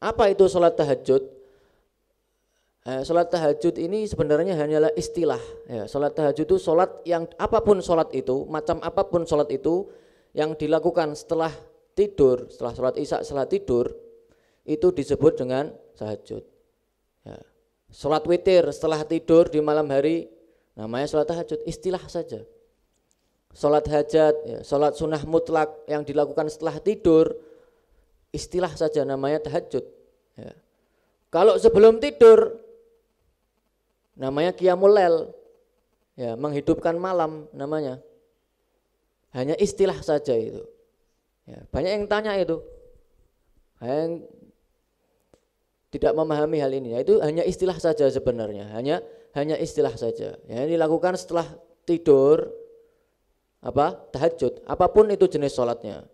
Apa itu sholat tahajud? Sholat tahajud ini sebenarnya hanyalah istilah. Ya, sholat tahajud itu sholat yang apapun sholat itu, macam apapun sholat itu yang dilakukan setelah tidur, setelah sholat isya, setelah tidur, itu disebut dengan tahajud. Ya. Sholat witir setelah tidur di malam hari namanya sholat tahajud, istilah saja. Sholat hajat, ya, sholat sunnah mutlak yang dilakukan setelah tidur, istilah saja namanya tahajud. Ya. Kalau sebelum tidur namanya qiyamul lail, ya, menghidupkan malam namanya. Hanya istilah saja itu. Ya, banyak yang tanya itu, yang tidak memahami hal ini. Ya, itu hanya istilah saja sebenarnya, hanya istilah saja. Ya, dilakukan setelah tidur, tahajud, apapun itu jenis sholatnya.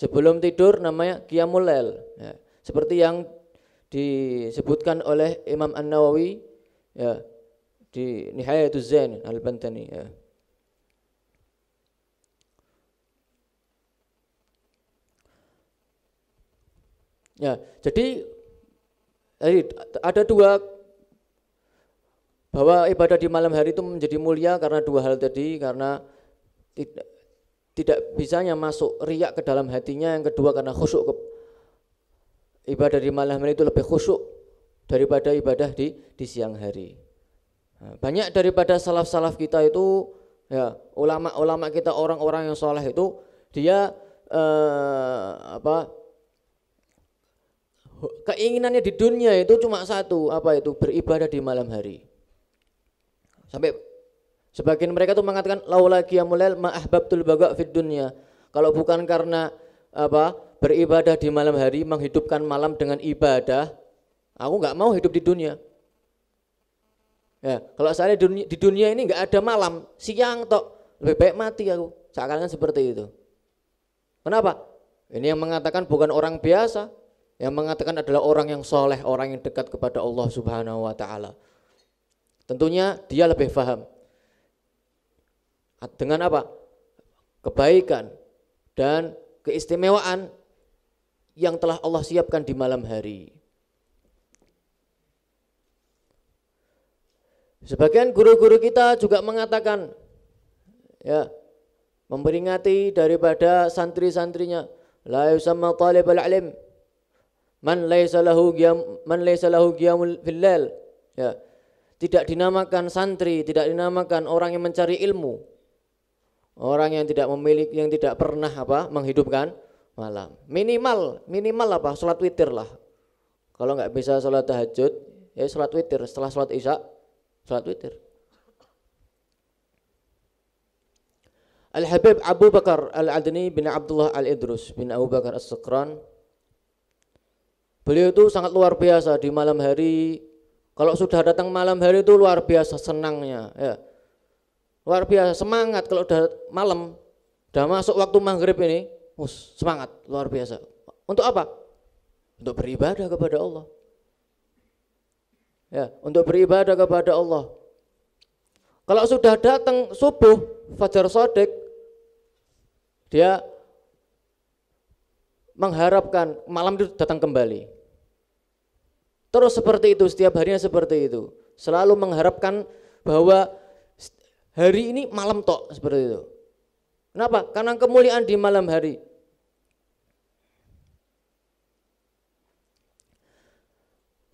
Sebelum tidur namanya qiyamul lail. Ya, seperti yang disebutkan oleh Imam An-Nawawi, ya, di Nihayatuz Zain Al-Bantani. Ya. Ya, jadi ada dua, bahwa ibadah di malam hari itu menjadi mulia karena dua hal tadi, karena tidak bisanya masuk riak ke dalam hatinya, yang kedua karena khusyuk. Ibadah di malam hari itu lebih khusyuk daripada ibadah di siang hari. Nah, banyak daripada salaf-salaf kita itu, ya, ulama-ulama kita, orang-orang yang soleh itu, dia keinginannya di dunia itu cuma satu, itu beribadah di malam hari. Sampai sebagian mereka tuh mengatakan laula qiyamul lail ma ahbabtul baqa fid dunya. Kalau bukan karena beribadah di malam hari, menghidupkan malam dengan ibadah, aku enggak mau hidup di dunia. Ya, kalau saya di dunia ini enggak ada malam, siang tok, lebih baik mati aku. Seakan-akan seperti itu. Kenapa? Ini yang mengatakan bukan orang biasa. Yang mengatakan adalah orang yang soleh, orang yang dekat kepada Allah Subhanahu wa ta'ala. Tentunya dia lebih paham. Dengan kebaikan dan keistimewaan yang telah Allah siapkan di malam hari. Sebagian guru-guru kita juga mengatakan, ya, memperingati daripada santri-santrinya, la yusamma talibul ilm man laysa lahu qiyamul fil. Ya. Tidak dinamakan santri, tidak dinamakan orang yang mencari ilmu, Orang yang tidak memiliki, yang tidak pernah menghidupkan malam. Minimal apa? Salat witir lah. Kalau nggak bisa salat tahajud, ya salat witir. Setelah salat isya, salat witir. Al-Habib Abu Bakar Al-Adni bin Abdullah Al-Idrus bin Abu Bakar As-Sakran. Beliau itu sangat luar biasa di malam hari. Kalau sudah datang malam hari itu luar biasa senangnya, ya. Luar biasa semangat kalau udah malam, udah masuk waktu maghrib ini, semangat luar biasa. Untuk apa? Untuk beribadah kepada Allah. Ya, untuk beribadah kepada Allah. Kalau sudah datang subuh, fajar shadiq, dia mengharapkan malam itu datang kembali. Terus seperti itu, setiap harinya seperti itu. Selalu mengharapkan bahwa hari ini malam tok, seperti itu. Kenapa? Karena kemuliaan di malam hari.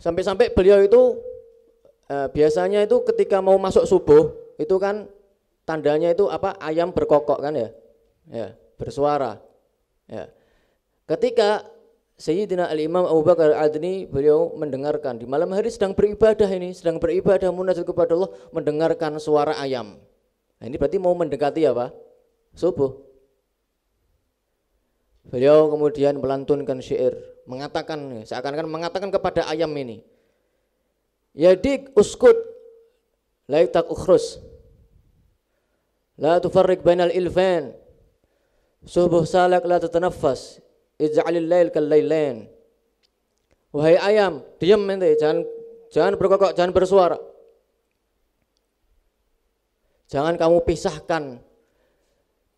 Sampai-sampai beliau itu biasanya itu ketika mau masuk subuh itu kan tandanya itu ayam berkokok kan ya, bersuara. Ya. Ketika Sayyidina Al-Imam Abu Bakar Al-Adni beliau mendengarkan di malam hari sedang beribadah munajat kepada Allah, mendengarkan suara ayam. Nah, ini berarti mau mendekati subuh. Beliau kemudian melantunkan syair, mengatakan seakan-akan mengatakan kepada ayam ini, yadik uskut laitak ukhrus la tufarriq bainal ilfan subuh salak la tatanaffas ij'alil lail kal lailain. Wahai ayam, diam ente, jangan berkokok, jangan bersuara. Jangan kamu pisahkan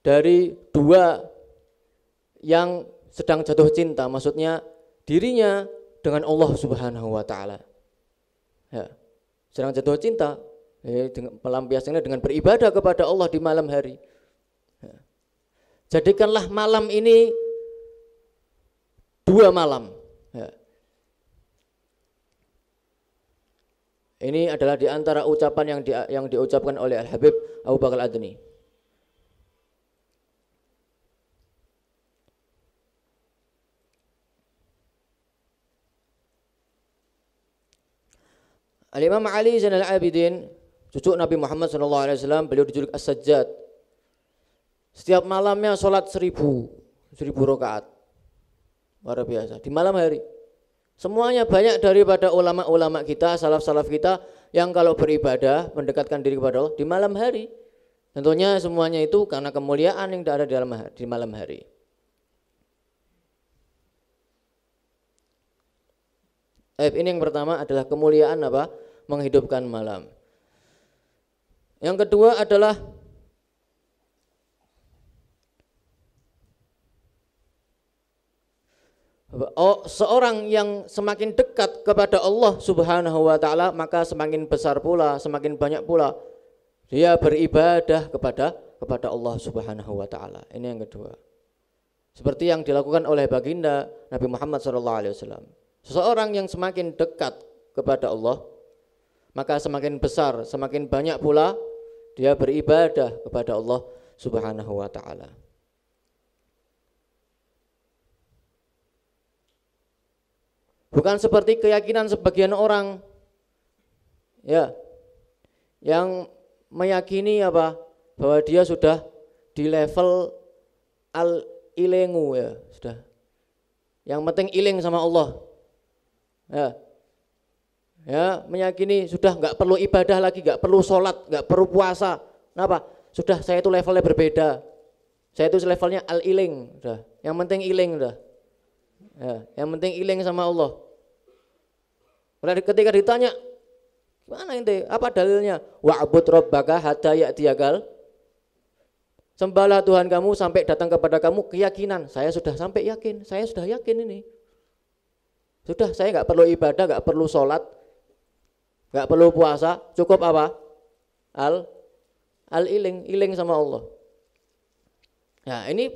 dari dua yang sedang jatuh cinta, maksudnya dirinya dengan Allah Subhanahu wa taala. Ya, sedang jatuh cinta, melampiaskannya dengan beribadah kepada Allah di malam hari. Ya. Jadikanlah malam ini dua malam. Ya. Ini adalah di antara ucapan yang diucapkan oleh Al-Habib Abu Bakar Al-Adni. Al-Imam Ali Zainal Abidin, cucu Nabi Muhammad SAW, beliau dijuluki As-Sajjad. Setiap malamnya sholat 1000 rakaat. Luar biasa, di malam hari. Semuanya banyak daripada ulama-ulama kita, salaf-salaf kita yang kalau beribadah, mendekatkan diri kepada Allah di malam hari. Tentunya semuanya itu karena kemuliaan yang ada di malam hari. Ini yang pertama adalah kemuliaan menghidupkan malam. Yang kedua adalah seorang yang semakin dekat kepada Allah Subhanahu wa taala, maka semakin besar pula, semakin banyak pula dia beribadah kepada Allah Subhanahu wa taala. Ini yang kedua. Seperti yang dilakukan oleh baginda Nabi Muhammad SAW. Seseorang yang semakin dekat kepada Allah, maka semakin besar, semakin banyak pula dia beribadah kepada Allah Subhanahu wa taala. Bukan seperti keyakinan sebagian orang ya yang meyakini bahwa dia sudah di level al-ilengu ya, sudah. Yang penting iling sama Allah. Ya, meyakini sudah enggak perlu ibadah lagi, enggak perlu sholat, enggak perlu puasa. Kenapa? Sudah, saya itu levelnya berbeda. Saya itu levelnya al-iling, sudah. Yang penting iling sudah. Ya, yang penting iling sama Allah. Ketika ditanya, gimana ente? Apa dalilnya? Wa'bud rabbaka hatta ya'tiyakal. Sembahlah Tuhan kamu sampai datang kepada kamu keyakinan. Saya sudah sampai yakin, saya sudah yakin ini. Sudah, saya enggak perlu ibadah, enggak perlu sholat, enggak perlu puasa, cukup al-iling sama Allah. Nah, ini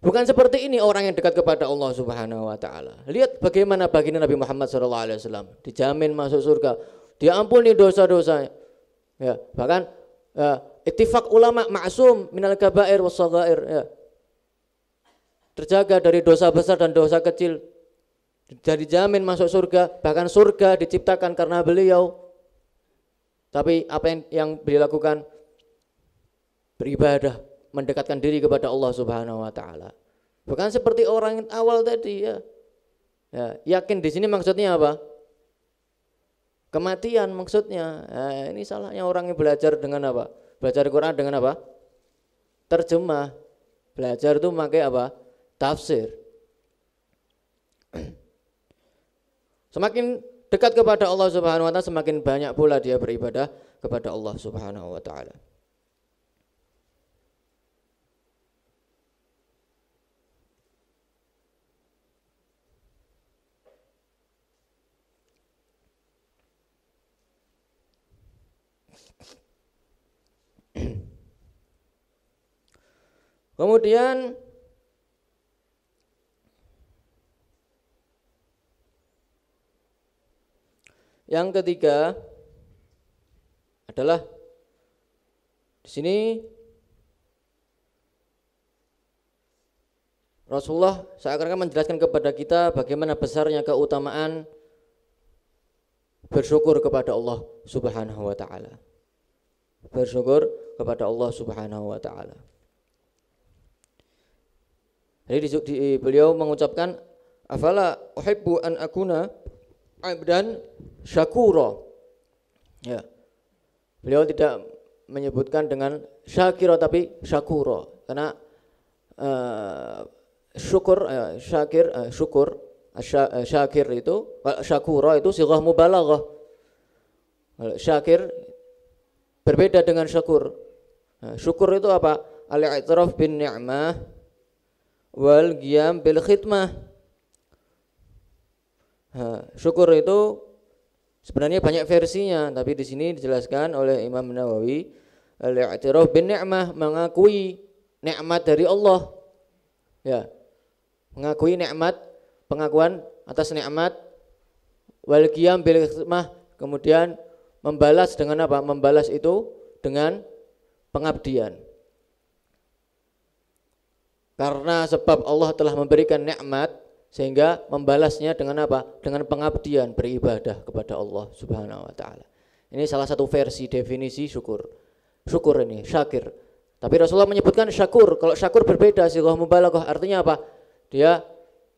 bukan seperti ini orang yang dekat kepada Allah Subhanahu wa taala. Lihat bagaimana baginda Nabi Muhammad SAW dijamin masuk surga, diampuni dosa-dosanya. Ya, bahkan Ittifaq ulama ma'sum minal kabair was shaghair, ya. Terjaga dari dosa besar dan dosa kecil. Jadi jamin masuk surga, bahkan surga diciptakan karena beliau. Tapi apa yang beliau lakukan? Beribadah, mendekatkan diri kepada Allah Subhanahu wa taala. Bukan seperti orang yang awal tadi, ya. Ya, yakin di sini maksudnya apa? Kematian maksudnya. Nah, ini salahnya orang yang belajar dengan apa? Belajar Quran dengan apa? Terjemah. Belajar itu pakai apa? Tafsir. Semakin dekat kepada Allah Subhanahu wa taala, semakin banyak pula dia beribadah kepada Allah Subhanahu wa taala. Kemudian yang ketiga adalah di sini Rasulullah seakan-akan menjelaskan kepada kita bagaimana besarnya keutamaan bersyukur kepada Allah Subhanahu wa taala. Bersyukur kepada Allah Subhanahu wa taala. Jadi beliau mengucapkan afala uhibbu an akuna abdan syakura. Ya. Beliau tidak menyebutkan dengan syakira tapi syakura karena syukur syakir itu syakura itu sighah mubalaghah. Syakir berbeda dengan syukur. Syukur itu apa? Al-i'tiraf bin ni'mah wal qiyam bil khidmah. Syukur itu sebenarnya banyak versinya, tapi di sini dijelaskan oleh Imam Nawawi, al-i'tiraf bin ni'mah, mengakui nikmat dari Allah. Ya. Mengakui nikmat, pengakuan atas nikmat, wal qiyam bil khidmah, kemudian membalas dengan apa? Membalas itu dengan pengabdian. Karena sebab Allah telah memberikan nikmat, sehingga membalasnya dengan apa? Dengan pengabdian, beribadah kepada Allah Subhanahu wa taala. Ini salah satu versi definisi syukur. Syukur ini, syakir. Tapi Rasulullah menyebutkan syakur. Kalau syakur berbeda, sighah mubalaghah, artinya apa? Dia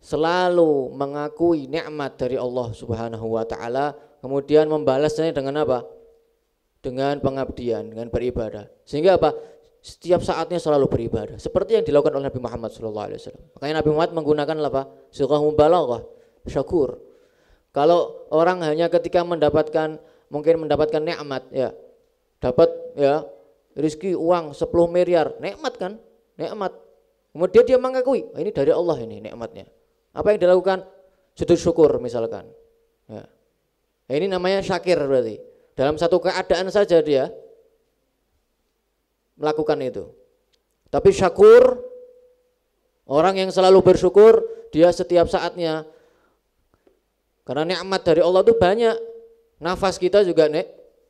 selalu mengakui nikmat dari Allah Subhanahu wa taala, kemudian membalasnya dengan apa? Dengan pengabdian, dengan beribadah. Sehingga apa? Setiap saatnya selalu beribadah, seperti yang dilakukan oleh Nabi Muhammad SAW. Makanya Nabi Muhammad menggunakan apa? Sighah mubalaghah, syakur. Kalau orang hanya ketika mendapatkan nikmat, ya, dapat ya rezeki uang 10 miliar, nikmat kan? Nikmat. Kemudian dia mengakui, ini dari Allah ini nikmatnya. Apa yang dilakukan? Sujud syukur misalkan. Ya. Ini namanya syakir berarti. Dalam satu keadaan saja dia melakukan itu. Tapi syakur, orang yang selalu bersyukur, dia setiap saatnya, karena nikmat dari Allah itu banyak. Nafas kita juga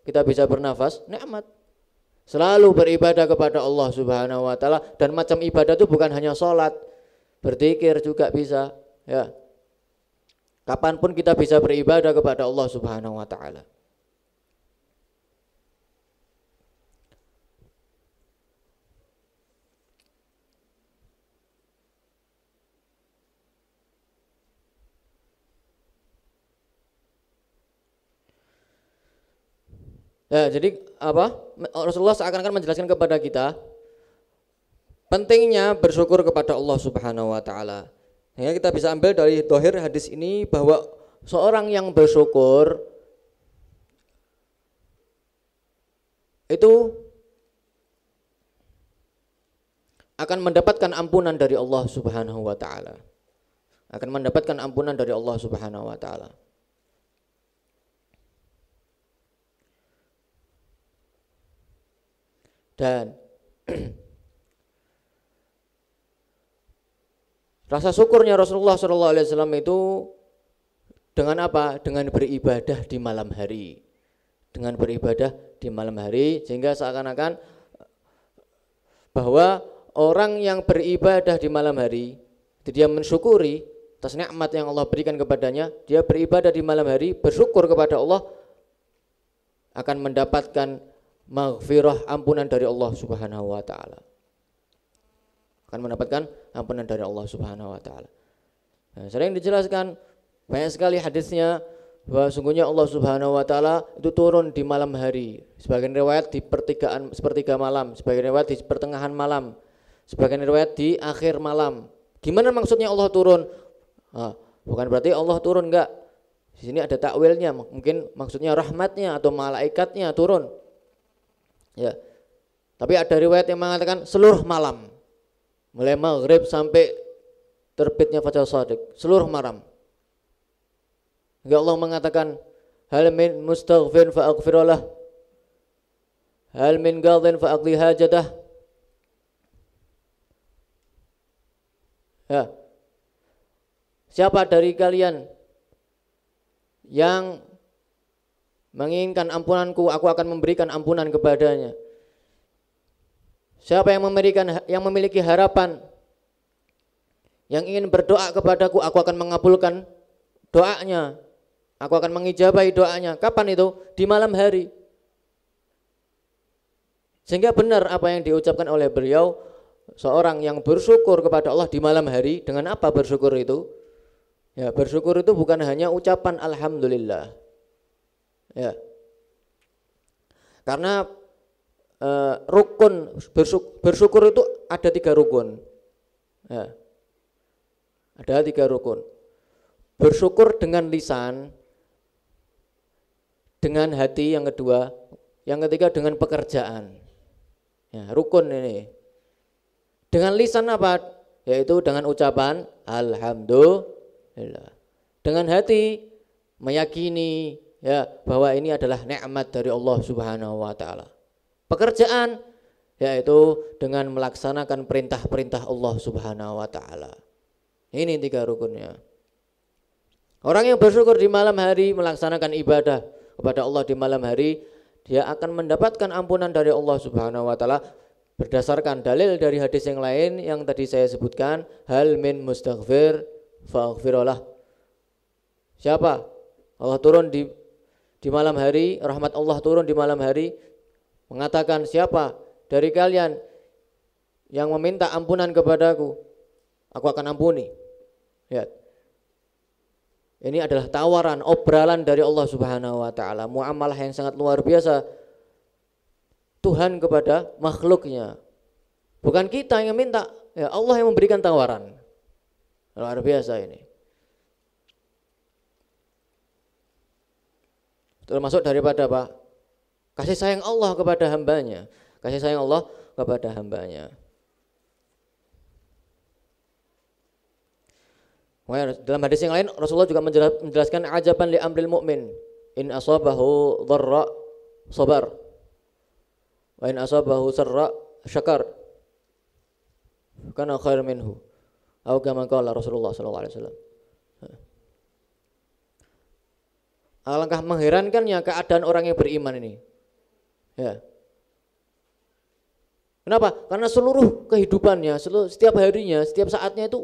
kita bisa bernafas, nikmat. Selalu beribadah kepada Allah Subhanahu wa taala, dan macam ibadah itu bukan hanya sholat, berzikir juga bisa, ya. Kapanpun kita bisa beribadah kepada Allah Subhanahu wa taala. Ya, jadi apa? Rasulullah seakan-akan menjelaskan kepada kita pentingnya bersyukur kepada Allah Subhanahu wa taala. Ya, kita bisa ambil dari dohir hadis ini bahwa seorang yang bersyukur itu akan mendapatkan ampunan dari Allah Subhanahu wa taala. Akan mendapatkan ampunan dari Allah Subhanahu wa taala. Dan rasa syukurnya Rasulullah SAW itu dengan apa? Dengan beribadah di malam hari. Dengan beribadah di malam hari, sehingga seakan-akan bahwa orang yang beribadah di malam hari, dia mensyukuri atas nikmat yang Allah berikan kepadanya, dia beribadah di malam hari, bersyukur kepada Allah, akan mendapatkan maghfirah, ampunan dari Allah Subhanahu wa taala. Akan mendapatkan ampunan dari Allah Subhanahu wa taala. Nah, sering dijelaskan banyak sekali hadisnya bahwa sungguhnya Allah Subhanahu wa taala itu turun di malam hari. Sebagian riwayat di sepertiga malam, sebagian riwayat di pertengahan malam, sebagian riwayat di akhir malam. Gimana maksudnya Allah turun? Bukan berarti Allah turun, enggak. Di sini ada takwilnya, mungkin maksudnya rahmatnya atau malaikatnya turun. Ya. Tapi ada riwayat yang mengatakan seluruh malam. Mulai maghrib sampai terbitnya fajar shadiq, seluruh malam. Hingga Allah mengatakan, hal min mustaghfir fa aghfirullah, hal min ghadin fa aqdi hajatah. Ya. Siapa dari kalian yang menginginkan ampunanku, aku akan memberikan ampunan kepadanya. Siapa yang memiliki harapan, yang ingin berdoa kepadaku, aku akan mengabulkan doanya, aku akan mengijabahi doanya. Kapan itu? Di malam hari. Sehingga benar apa yang diucapkan oleh beliau, seorang yang bersyukur kepada Allah di malam hari. Dengan apa bersyukur itu? Ya, bersyukur itu bukan hanya ucapan alhamdulillah. Ya. Karena rukun bersyukur itu ada 3 rukun. Ya. Ada 3 rukun. Bersyukur dengan lisan, dengan hati yang kedua, yang ketiga dengan pekerjaan. Ya, rukun ini. Dengan lisan apa? Yaitu dengan ucapan alhamdulillah. Dengan hati meyakini ya bahwa ini adalah nikmat dari Allah Subhanahu wa taala. Pekerjaan yaitu dengan melaksanakan perintah-perintah Allah Subhanahu wa taala. Ini 3 rukunnya. Orang yang bersyukur di malam hari, melaksanakan ibadah kepada Allah di malam hari, dia akan mendapatkan ampunan dari Allah Subhanahu wa taala berdasarkan dalil dari hadis yang lain yang tadi saya sebutkan, hal min mustaghfir faghfirullah. Siapa? Allah turun di malam hari, rahmat Allah turun di malam hari, mengatakan siapa dari kalian yang meminta ampunan kepadaku, aku akan ampuni. Ya. Ini adalah tawaran, obrolan dari Allah Subhanahu wa taala, muamalah yang sangat luar biasa Tuhan kepada makhluknya. Bukan kita yang minta, ya Allah yang memberikan tawaran. Luar biasa ini. Termasuk daripada apa? Kasih sayang Allah kepada hambanya. Kasih sayang Allah kepada hambanya. Dalam hadis yang lain Rasulullah juga menjelaskan ajaban li amril mu'min, in asabahu dharra sabar wa in asabahu sarra syakar kana khair minhu. Atau kama qala Rasulullah sallallahu alaihi wasallam. Alangkah mengherankannya keadaan orang yang beriman ini. Ya. Kenapa? Karena seluruh kehidupannya, setiap harinya, setiap saatnya itu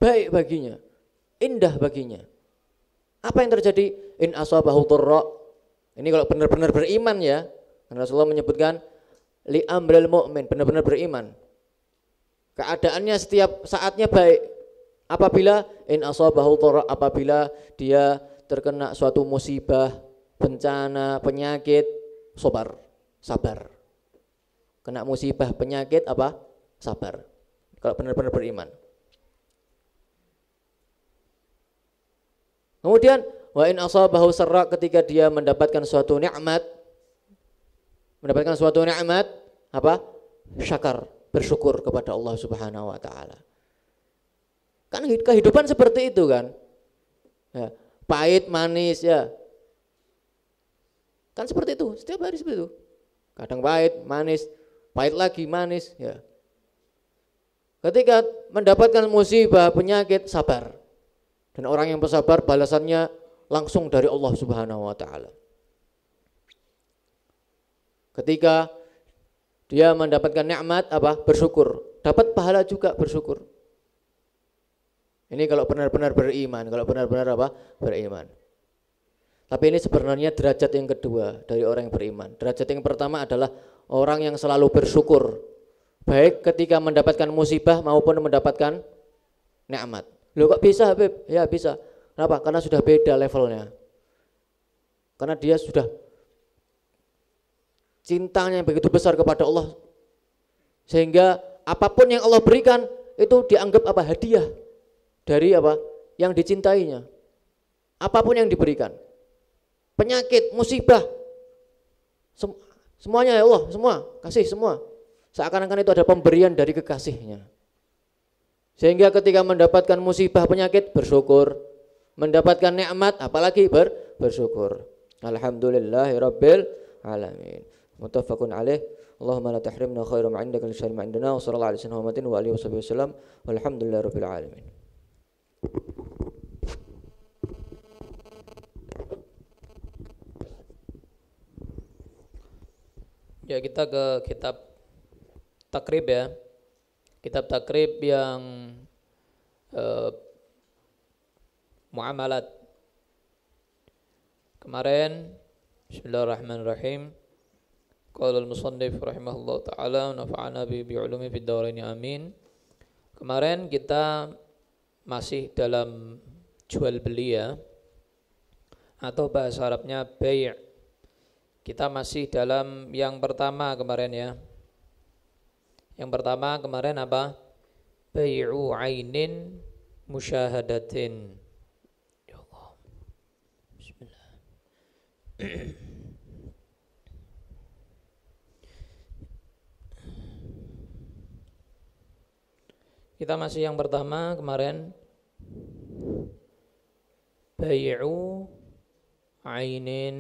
baik baginya, indah baginya. Apa yang terjadi? In asabahu dharra. Ini kalau benar-benar beriman ya. Karena Rasulullah menyebutkan li amril mu'min, benar-benar beriman. Keadaannya setiap saatnya baik. Apabila in asabahu dharra, apabila dia terkena suatu musibah, bencana, penyakit, sabar. Kena musibah, penyakit apa? Sabar. Kalau benar-benar beriman. Kemudian wa in asabahu sarra, ketika dia mendapatkan suatu nikmat, apa? Syakar, bersyukur kepada Allah Subhanahu wa taala. Kan kehidupan seperti itu kan. Ya, pahit manis ya. Kan seperti itu, setiap hari seperti itu. Kadang pahit, manis, pahit lagi, manis ya. Ketika mendapatkan musibah, penyakit, sabar. Dan orang yang bersabar balasannya langsung dari Allah Subhanahu wa taala. Ketika Dia mendapatkan nikmat apa? Bersyukur. Dapat pahala juga bersyukur. Ini kalau benar-benar beriman, kalau benar-benar apa? Beriman. Tapi ini sebenarnya derajat yang kedua dari orang yang beriman. Derajat yang pertama adalah orang yang selalu bersyukur, baik ketika mendapatkan musibah maupun mendapatkan nikmat. Loh kok bisa Habib? Ya bisa. Kenapa? Karena sudah beda levelnya. Karena dia sudah cintanya yang begitu besar kepada Allah, sehingga apapun yang Allah berikan itu dianggap apa? Hadiah dari apa? Yang dicintainya. Apapun yang diberikan, penyakit, musibah, semuanya ya Allah, semua kasih semua. Seakan-akan itu ada pemberian dari kekasihnya. Sehingga ketika mendapatkan musibah, penyakit, bersyukur. Mendapatkan nikmat, apalagi bersyukur. Alhamdulillahirabbil alamin. Muttafaqun alaih. Allahumma la tahrimna khairan ma indaka li syarri ma indana wa sallallahu alaihi wasallam wa alihi wasallam. Walhamdulillahirabbil alamin. Ya, kita ke kitab takrib ya. Kitab takrib yang muamalat. Kemarin bismillahirrahmanirrahim. Qala al-musannif rahimahullah taala wa nafa'ana bi ulumi fid dharain amin. Kemarin kita masih dalam jual beli ya, atau bahasa Arabnya bai'. Kita masih dalam yang pertama kemarin ya. Yang pertama kemarin apa? Bai'u ainin musyahadatin. Ya Allah. Bismillah. Kita masih yang pertama kemarin. Bai'u ainin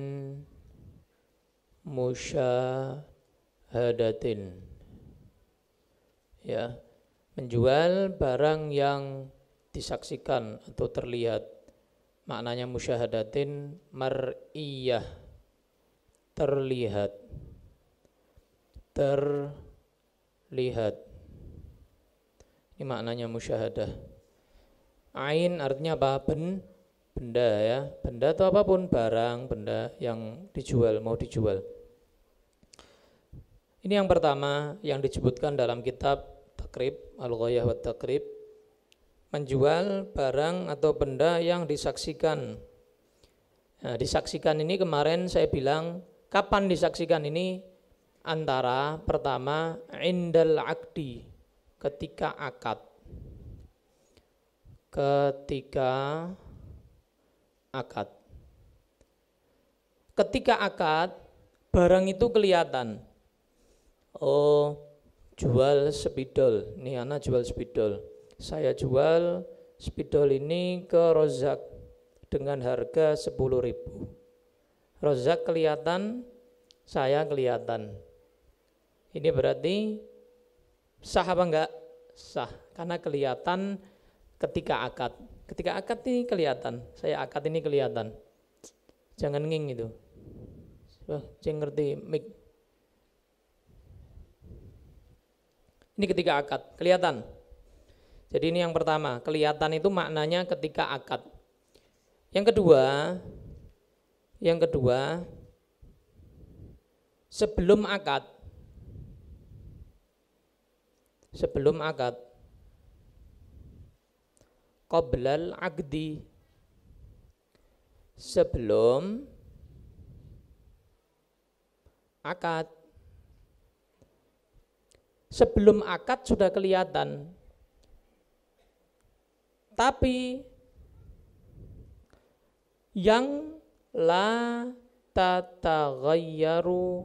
musyahadatin, ya, menjual barang yang disaksikan atau terlihat. Maknanya musyahadatin mar'iyah, terlihat. Ini maknanya musyahadah. Ain artinya apa? Benda ya, benda atau apapun, barang, benda yang dijual, mau dijual. Ini yang pertama yang disebutkan dalam kitab takrib, al-ghayah wa takrib, menjual barang atau benda yang disaksikan. Nah, disaksikan ini kemarin saya bilang, kapan disaksikan ini? Antara pertama indal akdi, ketika akad. Ketika akad, barang itu kelihatan. Oh, jual spidol. Nih anak jual spidol. Saya jual spidol ini ke Rozak dengan harga 10.000. Rozak kelihatan, saya kelihatan. Ini berarti sah apa enggak? Sah, karena kelihatan ketika akad. Ketika akad ini kelihatan, saya akad ini kelihatan. Jangan nging itu. Jangan ngerti mik. Ini ketika akad, kelihatan. Jadi ini yang pertama, kelihatan itu maknanya ketika akad. Yang kedua, sebelum akad. Qoblal aqdi, sebelum akad. Sebelum akad sudah kelihatan, tapi yang la tataghayyaru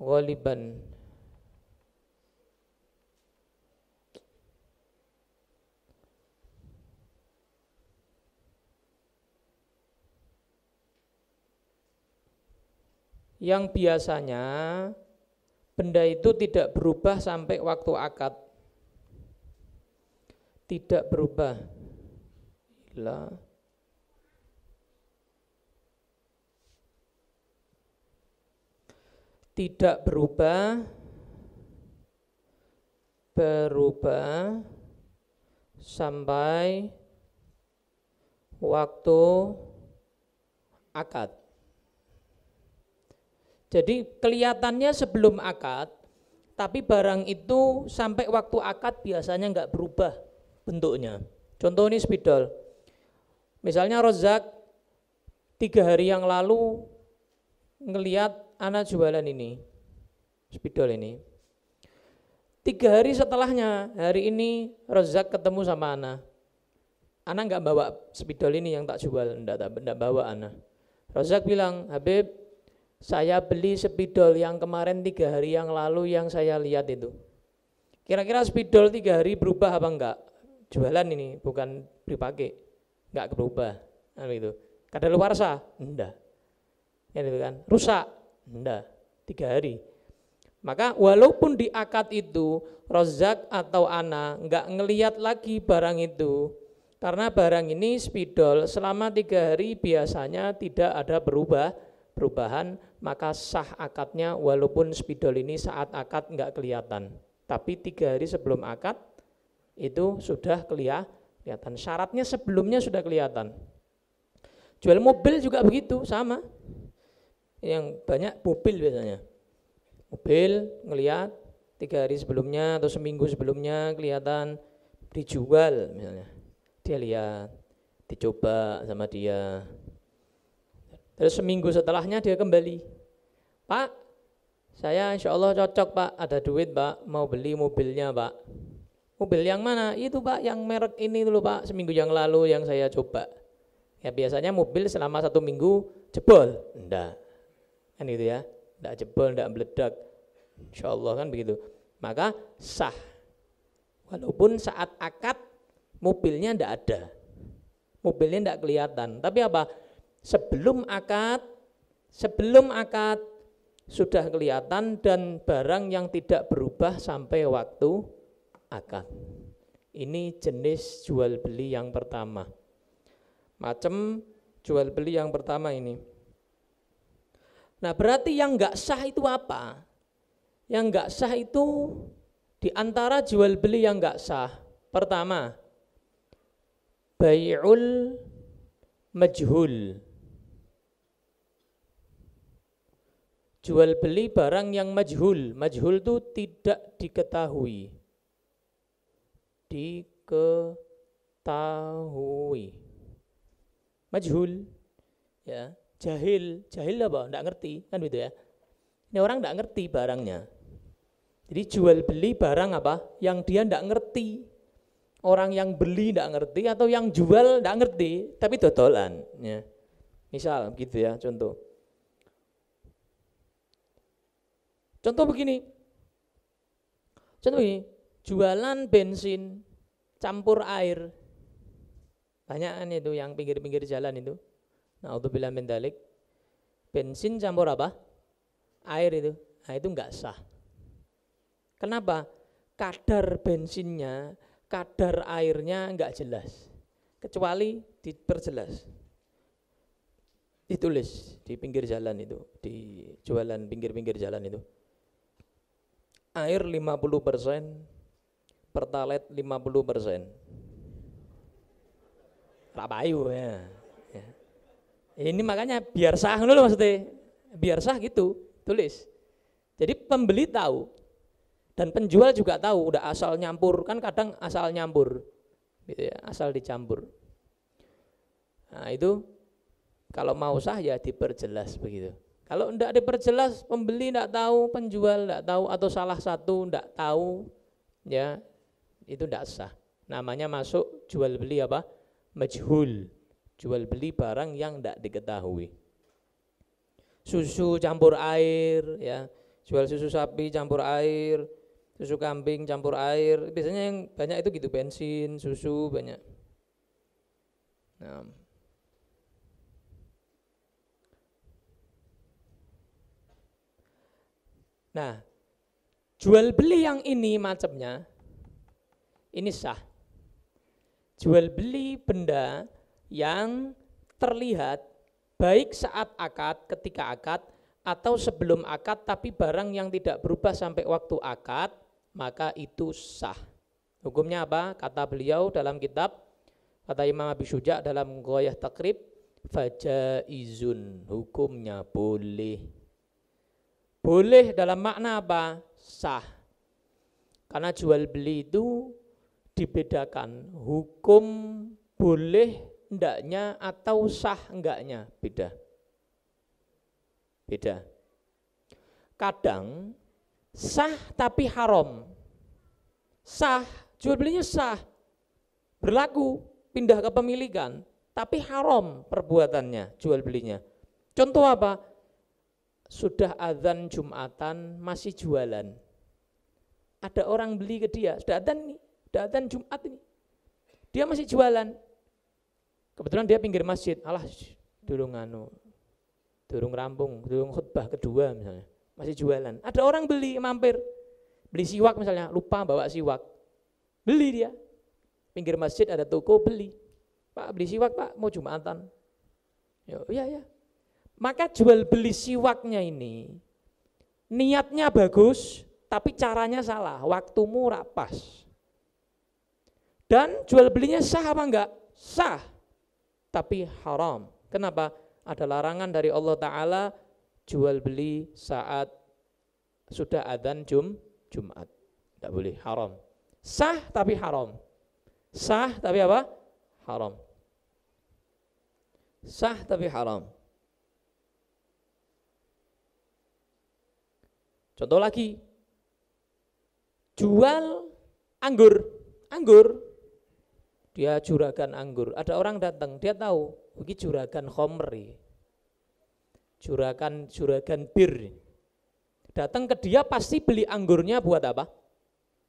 ghaliban, yang biasanya benda itu tidak berubah sampai waktu akad. Tidak berubah. tidak berubah sampai waktu akad. Jadi kelihatannya sebelum akad, tapi barang itu sampai waktu akad biasanya enggak berubah bentuknya. Contoh ini spidol. Misalnya Rozak 3 hari yang lalu ngelihat ana jualan ini, spidol ini. 3 hari setelahnya, hari ini Rozak ketemu sama ana. Ana enggak bawa spidol ini yang tak jual, enggak bawa ana. Rozak bilang, Habib, saya beli spidol yang kemarin 3 hari yang lalu yang saya lihat itu. Kira-kira spidol 3 hari berubah apa enggak? Jualan ini, bukan dipakai. Enggak berubah. Nah, gitu. Kadaluarsa? Enggak. Ya, gitu kan. Rusak? Enggak. 3 hari. Maka walaupun di akad itu Rozak atau ana enggak ngelihat lagi barang itu, karena barang ini spidol selama 3 hari biasanya tidak ada perubahan, maka sah akadnya walaupun spidol ini saat akad enggak kelihatan. Tapi 3 hari sebelum akad itu sudah kelihatan. Syaratnya sebelumnya sudah kelihatan. Jual mobil juga begitu, sama. Yang banyak mobil biasanya. Mobil ngelihat 3 hari sebelumnya atau seminggu sebelumnya kelihatan, dijual misalnya. Dia lihat, dicoba sama dia. Terus seminggu setelahnya dia kembali. Pak, saya insya Allah cocok Pak, ada duit Pak, mau beli mobilnya Pak. Mobil yang mana? Itu Pak, yang merek ini dulu Pak, seminggu yang lalu yang saya coba. Ya biasanya mobil selama 1 minggu jebol. Enggak, kan gitu ya. Enggak jebol, enggak meledak. Insya Allah kan begitu. Maka sah. Walaupun saat akad mobilnya enggak ada. Mobilnya enggak kelihatan. Tapi apa? Sebelum akad sudah kelihatan dan barang yang tidak berubah sampai waktu akad. Ini jenis jual beli yang pertama. Macam jual beli yang pertama ini. Nah, berarti yang enggak sah itu apa? Yang enggak sah itu di antara jual beli yang enggak sah. Pertama, bai'ul majhul. Jual beli barang yang majhul. Majhul itu tidak diketahui. Majhul, ya, jahil apa? Enggak ngerti, kan gitu ya. Ini orang enggak ngerti barangnya. Jadi jual beli barang apa? Yang dia enggak ngerti. Orang yang beli enggak ngerti atau yang jual enggak ngerti, tapi dodolan, ya. Misal gitu ya, contoh begini. Jualan bensin campur air. Banyak itu yang pinggir-pinggir jalan itu. Na'udzubillah min dzalik. Bensin campur apa? Air itu. Nah, itu enggak sah. Kenapa? Kadar bensinnya, kadar airnya enggak jelas. Kecuali diperjelas. Ditulis di pinggir jalan itu, di jualan pinggir-pinggir jalan itu. Air 50%, Pertalite 50%. Rapayu ya. Ini makanya biar sah dulu maksudnya. Biar sah gitu, tulis. Jadi pembeli tahu dan penjual juga tahu, udah asal nyampur, kan kadang asal nyampur. Gitu ya, asal dicampur. Nah, itu kalau mau sah ya diperjelas begitu. Kalau enggak diperjelas, pembeli enggak tahu, penjual enggak tahu, atau salah satu enggak tahu, ya itu enggak sah. Namanya masuk jual beli apa? Majhul. Jual beli barang yang enggak diketahui. Susu campur air, ya, jual susu sapi campur air, susu kambing campur air. Biasanya yang banyak itu gitu, bensin, susu banyak. Nah, jual beli yang ini macamnya, ini sah. Jual beli benda yang terlihat baik saat akad, ketika akad, atau sebelum akad tapi barang yang tidak berubah sampai waktu akad, maka itu sah. Hukumnya apa? Kata beliau dalam kitab, kata Imam Abi Syuja' dalam Ghayah Taqrib, fajaizun, hukumnya boleh. Boleh dalam makna apa? Sah. Karena jual beli itu dibedakan, hukum boleh hendaknya atau sah enggaknya, beda. Kadang sah tapi haram. Sah, jual belinya sah, berlaku, pindah kepemilikan, tapi haram perbuatannya, jual belinya. Contoh apa? Sudah azan Jumatan masih jualan. Ada orang beli ke dia, sudah azan Jumat ini. Dia masih jualan. Kebetulan dia pinggir masjid, alah durung rampung, durung khutbah kedua misalnya, masih jualan. Ada orang beli, mampir, beli siwak misalnya, lupa bawa siwak, beli dia, pinggir masjid ada toko, beli, Pak beli siwak Pak, mau Jumatan. Ya. Maka jual beli siwaknya ini, niatnya bagus, tapi caranya salah, waktumu rapas. Dan jual belinya sah apa enggak? Sah, tapi haram. Kenapa? Ada larangan dari Allah Ta'ala jual beli saat sudah adzan Jumat. Tidak boleh, haram. Sah tapi haram. Sah tapi apa? Haram. Sah tapi haram. Contoh lagi, jual anggur. Dia juragan anggur. Ada orang datang, dia tahu, ini juragan khamri, juragan bir. Datang ke dia pasti beli anggurnya buat apa?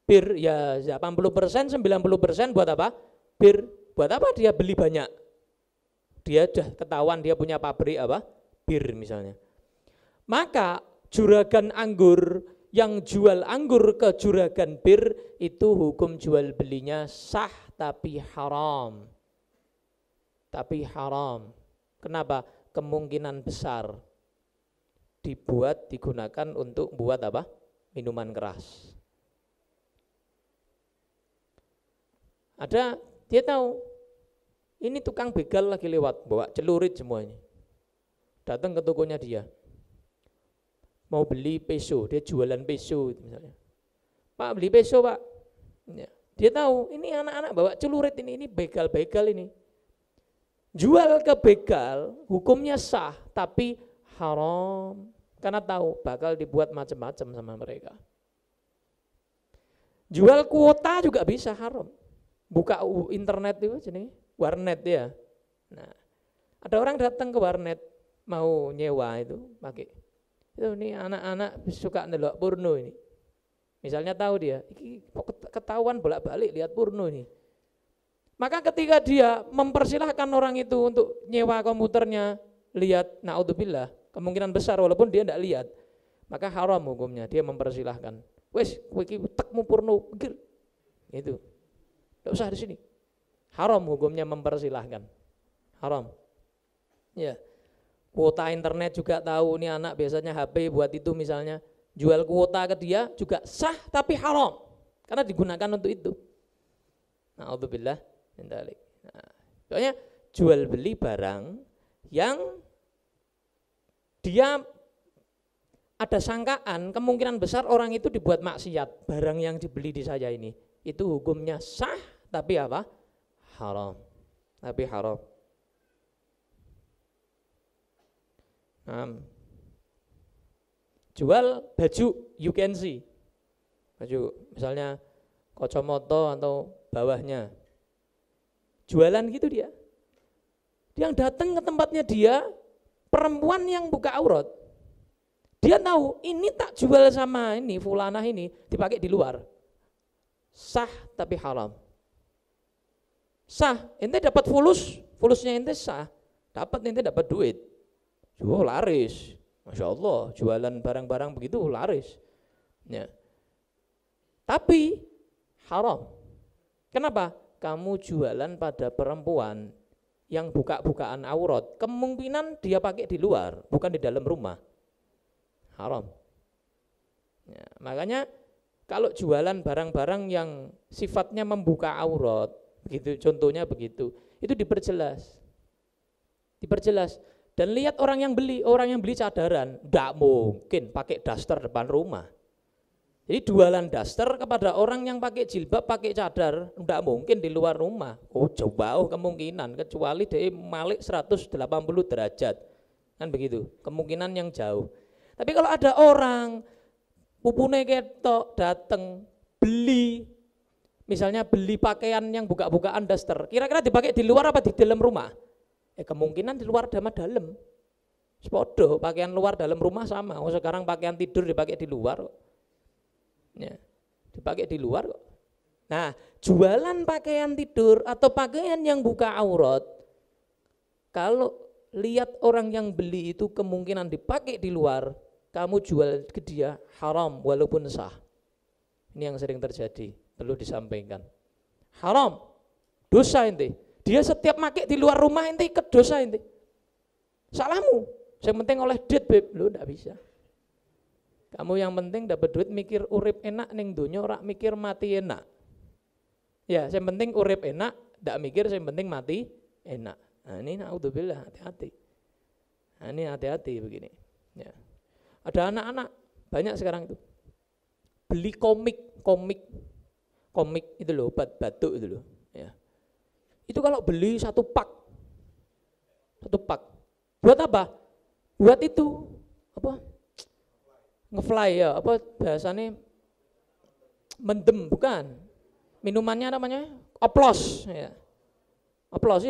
Bir, ya 80%, 90% buat apa? Bir. Buat apa dia beli banyak? Dia sudah ketahuan dia punya pabrik apa? Bir misalnya. Maka juragan anggur yang jual anggur ke juragan bir itu hukum jual belinya sah tapi haram. Tapi haram. Kenapa? Kemungkinan besar digunakan untuk buat apa? Minuman keras. Ada, dia tahu ini tukang begal lagi lewat, bawa celurit semuanya. Datang ke tokonya dia, mau beli peso, dia jualan peso misalnya. Pak beli peso Pak. Ya. Dia tahu ini anak-anak bawa celurit ini begal-begal ini. Jual ke begal hukumnya sah tapi haram. Karena tahu bakal dibuat macam-macam sama mereka. Jual kuota juga bisa haram. Buka internet itu jenis warnet ya. Nah, ada orang datang ke warnet mau nyewa itu pakai. Itu nih anak-anak suka ndelok porno ini. Misalnya tahu dia, ini ketahuan bolak-balik lihat porno ini. Maka ketika dia mempersilahkan orang itu untuk nyewa komputernya, lihat, naudzubillah, kemungkinan besar walaupun dia tidak lihat, maka haram hukumnya, dia mempersilahkan. Wes, iki tekmu porno, pikir. Itu. Tidak usah di sini. Haram hukumnya mempersilahkan. Haram. Ya. Kuota internet juga tahu, ini anak biasanya HP buat itu misalnya, jual kuota ke dia juga sah tapi haram karena digunakan untuk itu. Na'udzubillah min dzalik. Nah, soalnya jual beli barang yang dia ada sangkaan kemungkinan besar orang itu dibuat maksiat, barang yang dibeli di saya ini itu hukumnya sah tapi apa? Haram. Tapi haram. Jual baju you can see, baju misalnya kacamata atau bawahnya, jualan gitu dia. Yang datang ke tempatnya dia perempuan yang buka aurat, dia tahu ini tak jual sama ini fulanah ini dipakai di luar, sah tapi haram. Sah, ente dapat fulusnya ente sah, ente dapat duit, jual laris. Masya Allah, jualan barang-barang begitu laris. Ya. Tapi haram. Kenapa? Kamu jualan pada perempuan yang buka-bukaan aurat, kemungkinan dia pakai di luar, bukan di dalam rumah. haram. Ya, makanya kalau jualan barang-barang yang sifatnya membuka aurat, begitu contohnya begitu, itu diperjelas. Dan lihat orang yang beli cadaran, enggak mungkin pakai daster depan rumah. Jadi jualan daster kepada orang yang pakai jilbab, pakai cadar, enggak mungkin di luar rumah. Oh, jauh kemungkinan, kecuali dia malik 180 derajat. Kan begitu, kemungkinan yang jauh. Tapi kalau ada orang pupune ketok datang beli, misalnya beli pakaian yang buka-bukaan daster, kira-kira dipakai di luar apa di dalam rumah? Kemungkinan di luar sama dalam. Sepodo, pakaian luar dalam rumah sama. Oh, sekarang pakaian tidur dipakai di luar. Ya, dipakai di luar kok. Nah, jualan pakaian tidur atau pakaian yang buka aurat, kalau lihat orang yang beli itu kemungkinan dipakai di luar, kamu jual ke dia haram walaupun sah. Ini yang sering terjadi, perlu disampaikan. Haram, dosa ente. Dia setiap pakai di luar rumah ente ikut dosa ente. Salahmu. Yang penting oleh duit, beb, lu enggak bisa. Kamu yang penting dapat duit, mikir urip enak ning donya, ora mikir mati enak. Ya, yang penting urip enak, ndak mikir yang penting mati enak. Nah, ini naudzubillah, hati-hati. Nah, ini hati-hati begini. Ya. Ada anak-anak banyak sekarang itu beli komik itu loh, obat batuk itu loh. Ya. Itu kalau beli satu pak, buat apa? Buat itu apa? Ngefly ya, apa bahasanya mendem, bukan. Minumannya namanya oplos ya. Oplos.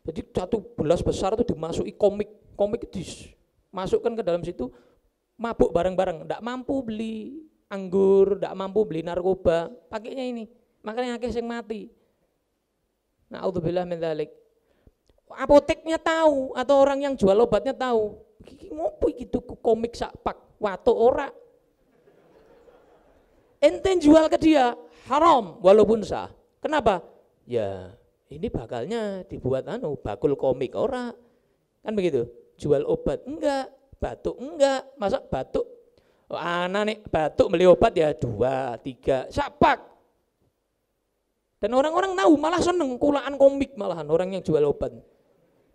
Jadi satu gelas besar itu dimasuki komik dimasukkan ke dalam situ, mabuk bareng-bareng, enggak mampu beli anggur, enggak mampu beli narkoba, pakainya ini. Makanya akeh sing mati. Na'udzubillah min dzalik. Apoteknya tahu atau orang yang jual obatnya tahu. Ngopo gitu komik sak pak watuk ora. Ente jual ke dia haram walaupun sah. Kenapa? Ya ini bakalnya dibuat bakul komik ora. Kan begitu. Jual obat enggak, batuk enggak. Masa batuk? Oh, anak nih batuk beli obat ya 2, 3 sak pak. Dan orang-orang tahu malah seneng kulaan komik malahan orang yang jual obat.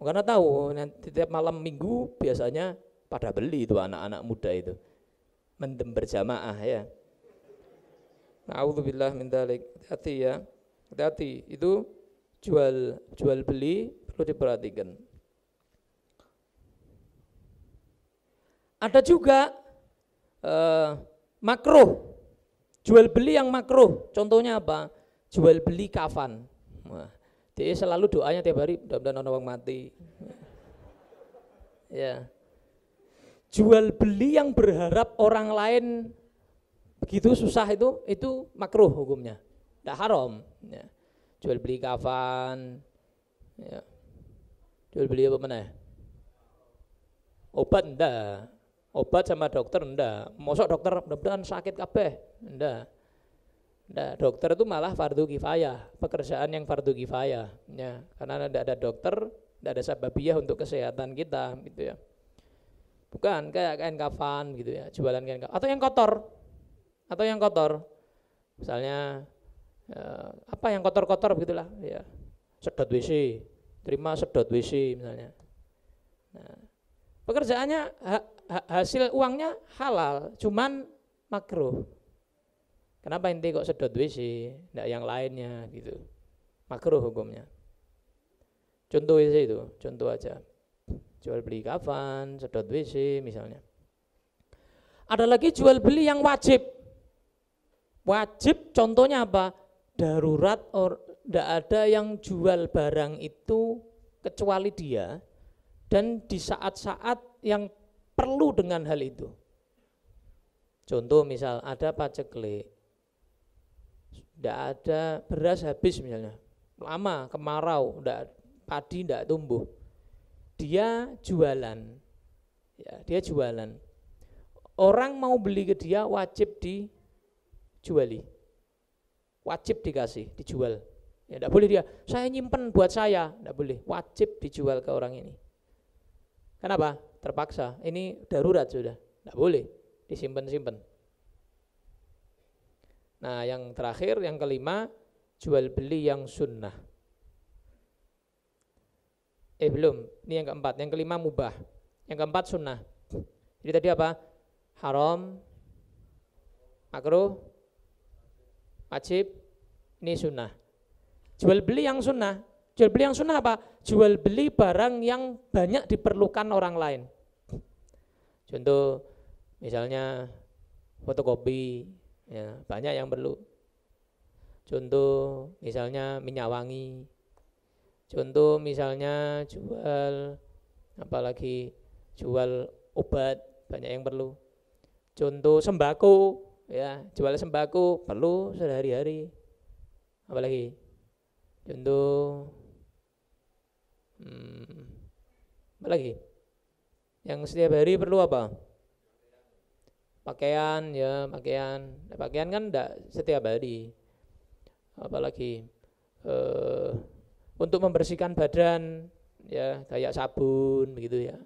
Karena tahu nanti tiap malam minggu biasanya pada beli itu anak-anak muda itu. Mendem berjamaah ya. Na'udzubillah min dzalik. Hati-hati ya. Hati-hati. Itu jual beli perlu diperhatikan. Ada juga makruh. Jual beli yang makruh. Contohnya apa? Jual beli kafan. Wah. Dia selalu doanya tiap hari, mudah-mudahan orang mati. Ya. Jual beli yang berharap orang lain begitu susah itu makruh hukumnya. Tidak haram. Ya. Jual beli kafan. Ya. Jual beli apa mana? Obat enggak. Obat sama dokter enggak. Mosok dokter mudah-mudahan sakit kabeh. Enggak. Nah, dokter itu malah fardu kifayah, pekerjaan yang fardu kifayah, ya, karena tidak ada dokter, tidak ada sababiyah untuk kesehatan kita, gitu ya. Bukan kayak kain kafan, gitu ya, jualan kain kafan, atau yang kotor, misalnya apa yang kotor-kotor begitulah, ya, sedot WC, terima sedot WC misalnya. Nah, pekerjaannya hasil uangnya halal, cuman makruh. Kenapa ente kok sedot WC, enggak yang lainnya gitu. Makruh hukumnya. Contoh itu, contoh aja. Jual beli kafan, sedot WC misalnya. Ada lagi jual beli yang wajib. Wajib contohnya apa? Darurat, enggak ada yang jual barang itu kecuali dia dan di saat-saat yang perlu dengan hal itu. Contoh misal ada paceklik. Tidak ada beras habis misalnya, lama kemarau, padi tidak tumbuh, dia jualan, ya, dia jualan. Orang mau beli ke dia wajib dijuali, wajib dikasih, dijual. Ya, tidak boleh dia, saya nyimpen buat saya, tidak boleh, wajib dijual ke orang ini. Kenapa? terpaksa. Ini darurat sudah, tidak boleh disimpan-simpan. Nah, yang terakhir, yang kelima, jual beli yang sunnah. Belum, ini yang keempat. Yang kelima mubah, yang keempat sunnah. Jadi tadi apa? Haram, makruh, wajib, ini sunnah. Jual beli yang sunnah. Jual beli yang sunnah apa? Jual beli barang yang banyak diperlukan orang lain. Contoh misalnya fotokopi, ya, banyak yang perlu. Contoh misalnya minyak wangi. Contoh misalnya jual apalagi jual obat, banyak yang perlu. Contoh sembako, ya, jual sembako perlu sehari-hari. Apalagi contoh apalagi yang setiap hari perlu apa? Pakaian, ya, pakaian. Nah, pakaian kan enggak setiap hari. Apalagi untuk membersihkan badan, ya, kayak sabun begitu ya,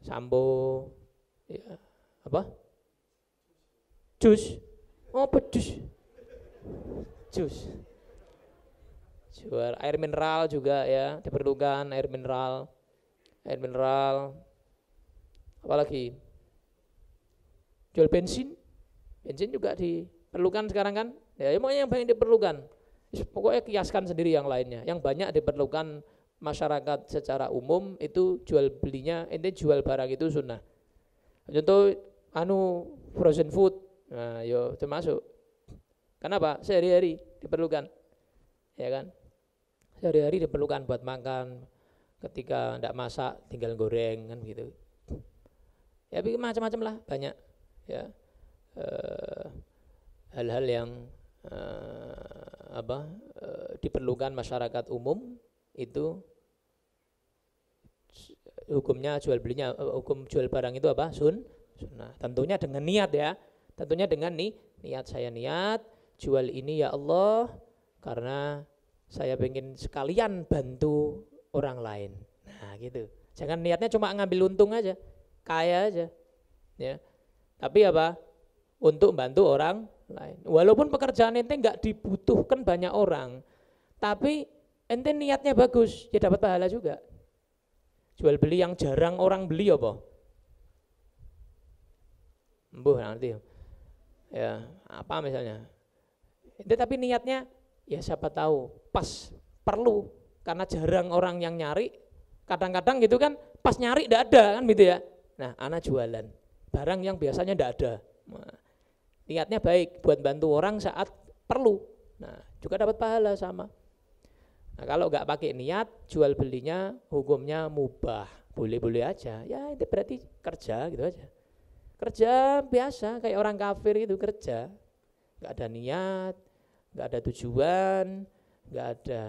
sampo, ya, apa? Jus, apa jus? Jus. Jual air mineral juga ya, diperlukan air mineral. Air mineral. Apalagi? Jual bensin. Bensin juga diperlukan sekarang kan? Ya, emang yang banyak diperlukan. Pokoknya kiaskan sendiri yang lainnya. Yang banyak diperlukan masyarakat secara umum itu jual belinya, ini jual barang itu sunnah. Contoh frozen food, nah yo termasuk. Kenapa? Sehari-hari diperlukan, ya kan? Sehari-hari diperlukan buat makan. Ketika tidak masak tinggal goreng kan gitu. Ya macam-macam lah, banyak ya hal-hal yang diperlukan masyarakat umum itu hukumnya jual belinya, hukum jual barang itu apa? Sunnah. Tentunya dengan niat ya. Tentunya dengan niat, saya niat jual ini ya Allah karena saya pengen sekalian bantu orang lain. Nah, gitu. Jangan niatnya cuma ngambil untung aja, kaya aja. Ya. Tapi apa? Untuk bantu orang lain. Walaupun pekerjaan ente enggak dibutuhkan banyak orang, tapi ente niatnya bagus, ya dapat pahala juga. Jual beli yang jarang orang beli apa? Mbuh nanti. Ya, apa misalnya? Ente tapi niatnya ya siapa tahu pas perlu karena jarang orang yang nyari. Kadang-kadang gitu kan pas nyari enggak ada kan gitu ya. Nah, ana jualan barang yang biasanya enggak ada. Nah, niatnya baik buat bantu orang saat perlu. Nah, juga dapat pahala sama. Nah, kalau enggak pakai niat, jual belinya hukumnya mubah. Boleh-boleh aja. Ya, itu berarti kerja gitu aja. Kerja biasa kayak orang kafir itu kerja. Enggak ada niat, enggak ada tujuan, enggak ada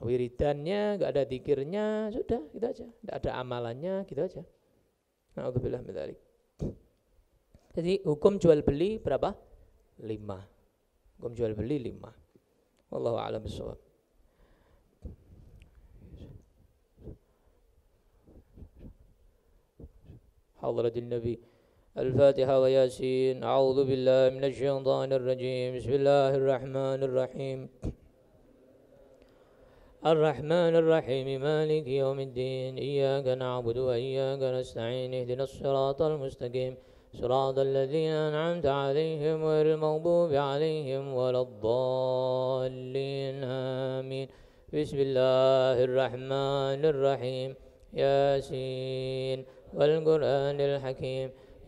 wiridannya, enggak ada zikirnya, sudah gitu aja. Enggak ada amalannya, gitu aja. Na'udzubillah min dzalik. Jadi hukum jual beli berapa? 5. Hukum jual beli 5. Wallahu a'lam bishawab. Hadratin Nabi. Al-Fatihah wa Yasin. A'udzu billahi minasy syaithanir rajim. Bismillahirrahmanirrahim. الرحمن الرحيم مالك يوم الدين إياك نعبد وإياك نستعين اهدنا الصراط المستقيم صراط الذين أنعمت عليهم غير المغضوب عليهم ولا الضالين آمين بسم الله الرحمن الرحيم ياسين والقرآن الحكيم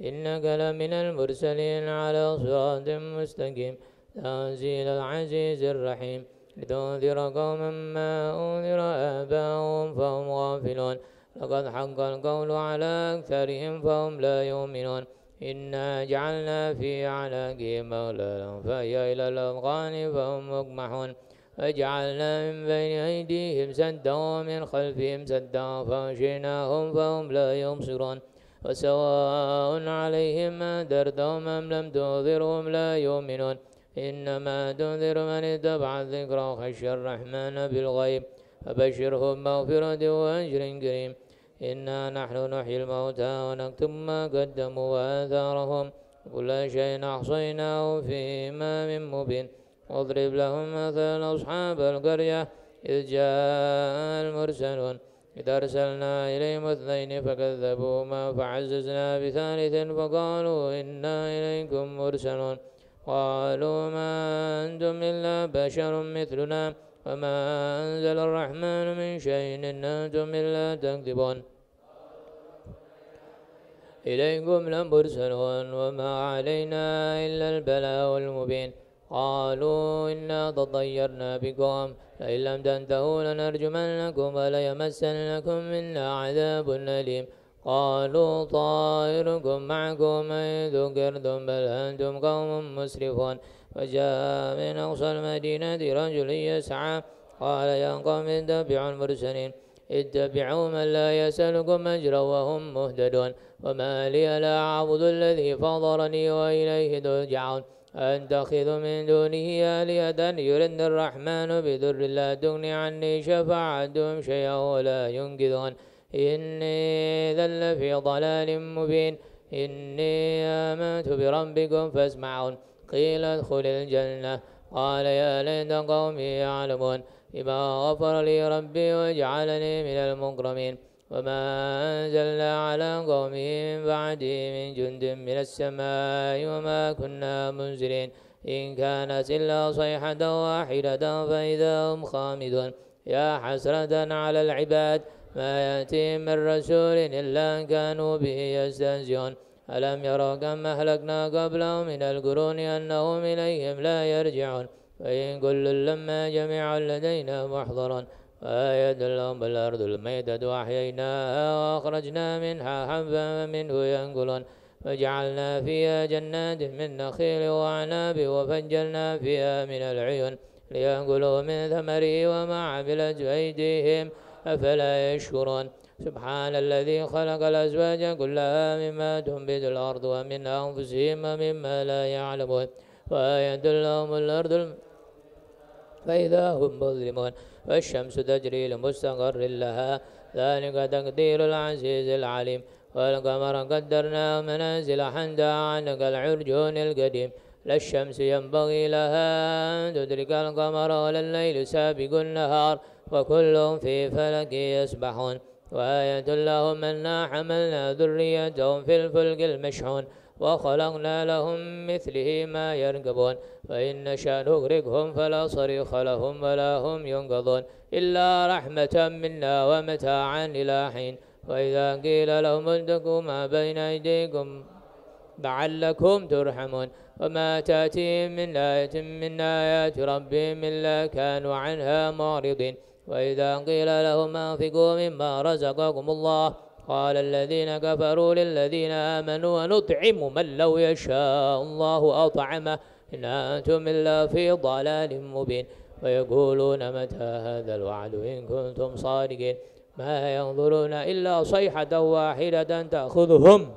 إنك لمن المرسلين على صراط مستقيم تنزيل العزيز الرحيم لتنذر قوما ما أنذر آباؤهم فهم غافلون لقد حق القول على أكثرهم فهم لا يؤمنون إنا جعلنا في أعناقهم أغلالا فهي إلى الأذقان فهم مقمحون وجعلنا من بين أيديهم سدا ومن خلفهم سدا فغشيناهم فهم لا يبصرون وسواء عليهم أنذرتهم أم لم تنذرهم لا يؤمنون إنما تنذر من اتبع الذكر وخشي الرحمن بالغيب فبشرهم مغفرة وأجر كريم إنا نحن نحيي الموتى ونكتب ما قدموا وآثارهم كل شيء أحصيناه في إمام مبين واضرب لهم مثل أصحاب القرية إذ جاء المرسلون إذ أرسلنا إليهم اثنين فكذبوهما فعززنا بثالث فقالوا إنا إليكم مرسلون قالوا ما أنتم إلا بشر مثلنا وما أنزل الرحمن من شيء إن أنتم إلا تكذبون إليكم لمرسلون وما علينا إلا البلاغ المبين قالوا إنا تطيرنا بكم لئن لم تنتهوا لنرجمنكم وليمسنكم منا عذاب أليم قالوا طائركم معكم إن ذكرتم بل أنتم قوم مسرفون وجاء من أقصى المدينة رجل يسعى قال يا قوم اتبعوا المرسلين اتبعوا من لا يسألكم أجرا وهم مهتدون وما لي لا أعبد الذي فضلني وإليه ترجعون أتخذ من دونه آلهة يردن الرحمن بضر لا تغني عني شفاعتهم شيئا ولا ينقذون إني إذا لفي ضلال مبين إني آمنت بربكم فاسمعون قيل ادخل الجنة قال يا ليت قومي يعلمون بما غفر لي ربي وجعلني من المكرمين وما أنزلنا على قومه من بعده من جند من السماء وما كنا منزلين إن كانت إلا صيحة واحدة فإذا هم خامدون يا حسرة على العباد ما يأتيهم من رسول إلا كانوا به يستهزئون ألم يروا كم أهلكنا قبلهم من القرون أنهم إليهم لا يرجعون وإن كل لما جميع لدينا محضرون وآية لهم الأرض الميتة وأحييناها وأخرجنا منها حبا منه ينقلون وجعلنا فيها جنات من نخيل وأعناب وفجرنا فيها من العيون ليأكلوا من ثمره وما عملت أيديهم أفلا يشكرون سبحان الذي خلق الأزواج كلها مما تنبت الأرض ومن أنفسهم ومما لا يعلمون وآية لهم الأرض فإذا هم مظلمون والشمس تجري لمستقر لها ذلك تقدير العزيز العليم والقمر قدرناه منازل حتى عنق العرجون القديم لا الشمس ينبغي لها أن تدرك القمر ولا الليل سابق النهار وكل في فلك يسبحون وآية لهم أنا حملنا ذريتهم في الفلك المشحون وخلقنا لهم مثله ما يركبون وإن نشأ نغرقهم فلا صريخ لهم ولا هم ينقذون إلا رحمة منا ومتاعا إلى حين وإذا قيل لهم اتقوا ما بين أيديكم لعلكم ترحمون وما تأتيهم من آية من آيات ربهم إلا كانوا عنها معرضين وإذا قيل لهم أنفقوا مما رزقكم الله قال الذين كفروا للذين آمنوا ونطعم من لو يشاء الله أطعمه إن أنتم إلا في ضلال مبين ويقولون متى هذا الوعد إن كنتم صادقين ما ينظرون إلا صيحة واحدة تأخذهم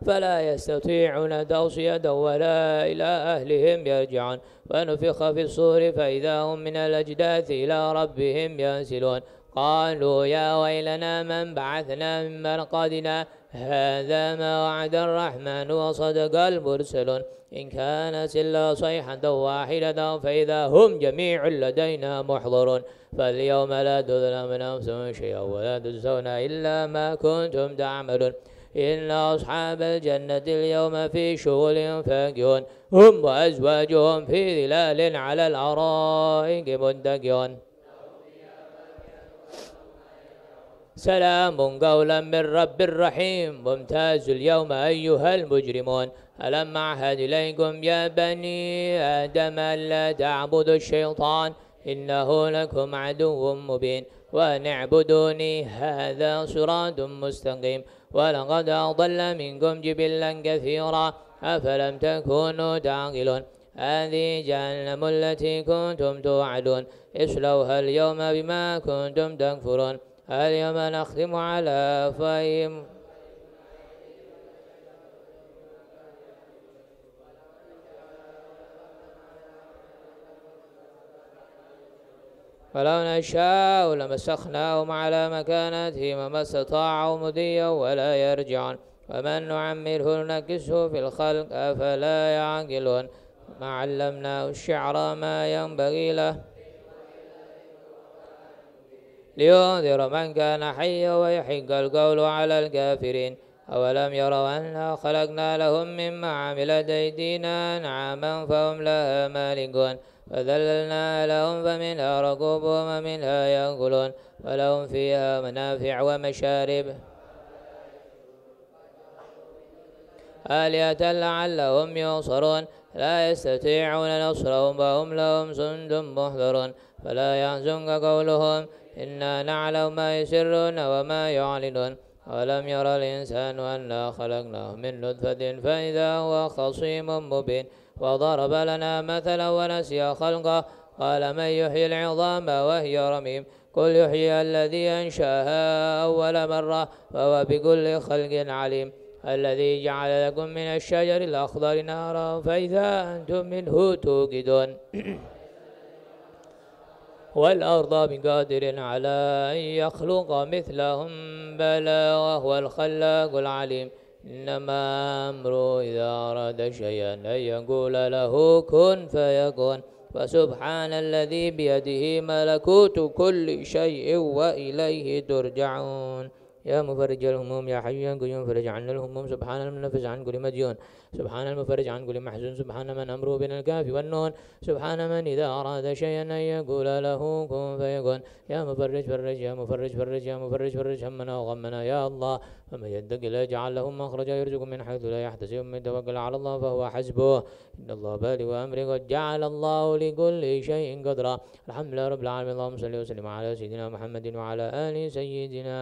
فلا يستطيعون توصية ولا إلى أهلهم يرجعون ونفخ في الصور فإذا هم من الأجداث إلى ربهم ينسلون قالوا يا ويلنا من بعثنا من مرقدنا هذا ما وعد الرحمن وصدق المرسلون إن كانت إلا صيحة واحدة فإذا هم جميع لدينا محضرون فاليوم لا تظلم نفس شيئا ولا تجزون إلا ما كنتم تعملون إن أصحاب الجنة اليوم في شغل فاكهون هم وأزواجهم في ظلال على الأرائك متكئون سلام قولا من رب رحيم ممتاز اليوم أيها المجرمون ألم أعهد إليكم يا بني آدم ألا تعبدوا الشيطان إنه لكم عدو مبين وأن اعبدوني هذا صراط مستقيم ولقد أضل منكم جبلا كثيرا أفلم تكونوا تعقلون هذه جهنم التي كنتم توعدون اصلوها اليوم بما كنتم تكفرون اليوم نختم على أفواههم ولو نشاء لمسخناهم على مكانتهم وما استطاعوا مضيا ولا يرجعون ومن نعمره نكسه في الخلق أفلا يعقلون ما علمناه الشعر ما ينبغي له لينذر من كان حيا ويحق القول على الكافرين أولم يروا أنا خلقنا لهم مما عملت أيدينا أنعاما فهم لها مالكون فذللنا لهم فمنها ركوبهم ومنها يأكلون ولهم فيها منافع ومشارب آلية لعلهم ينصرون لا يستطيعون نصرهم وهم لهم جند محضرون فلا يحزنك قولهم إنا نعلم ما يسرون وما يعلنون ولم يرى الإنسان أنا خلقناه من نطفة فإذا هو خصيم مبين وضرب لنا مثلا ونسي خلقه قال من يحيي العظام وهي رميم قل يحيي الذي أنشأها أول مرة وهو بكل خلق عليم الذي جعل لكم من الشجر الأخضر نارا فإذا أنتم منه توقدون والأرض بقادر على أن يخلق مثلهم بلى وهو الخلاق العليم إنما أمره إذا أراد شيئا أن يقول له كن فيكون فسبحان الذي بيده ملكوت كل شيء وإليه ترجعون يا مفرج الهموم يا حي يا قيوم فرج عنا الهموم سبحان المنفذ عن كل مديون سبحان المفرج عن كل محزون سبحان من أمره بين الكاف والنون سبحان من إذا أراد شيئا أن يقول له كن فيكون يا مفرج فرج يا مفرج فرج يا مفرج فرج همنا وغمنا يا الله ومن يتق الله يجعل له مخرجا يرزق من حيث لا يحتسب ومن يتوكل على الله فهو حسبه إن الله بالغ أمره قد جعل الله لكل شيء قدرا الحمد لله رب العالمين اللهم صل وسلم على سيدنا محمد وعلى آل سيدنا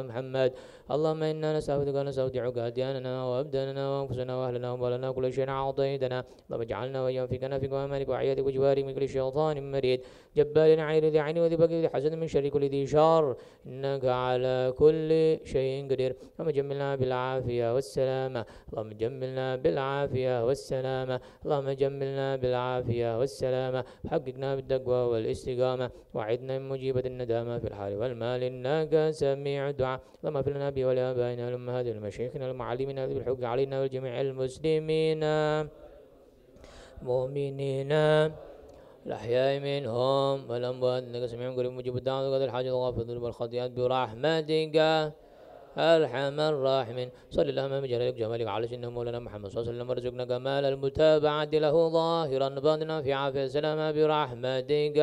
محمد اللهم إنا نستعوذك ونستودعك أدياننا وأبداننا وأنفسنا وأهلنا وأموالنا كل شيء أعطيتنا اللهم اجعلنا وإياهم في كنفك وأمانك وعيادك وجوارك من كل شيطان مريد جبار عين ذي عين وذي بقي ذي حسد من شر كل ذي شر إنك على كل شيء قدير اللهم جملنا بالعافية والسلامة اللهم جملنا بالعافية والسلامة اللهم جملنا بالعافية والسلامة حققنا بالتقوى والاستقامة وعدنا من مجيبة الندامة في الحال والمال إنك سميع الدعاء اللهم اغفر لنا ولآبائنا والأمهات والمشايخنا والمعلمين بالحق علينا والجميع المسلمين مؤمنين الأحياء منهم والأموات إنك سميع قريب مجيب الدعوة وقد الحاجة الغافر الذنوب والخطيئات برحمتك أرحم الراحمين صلى اللهم بجلالك جمالك على سيدنا مولانا محمد صلى الله عليه وسلم وارزقنا كمال المتابعة له ظاهرا باطنا في عافية السلامة برحمتك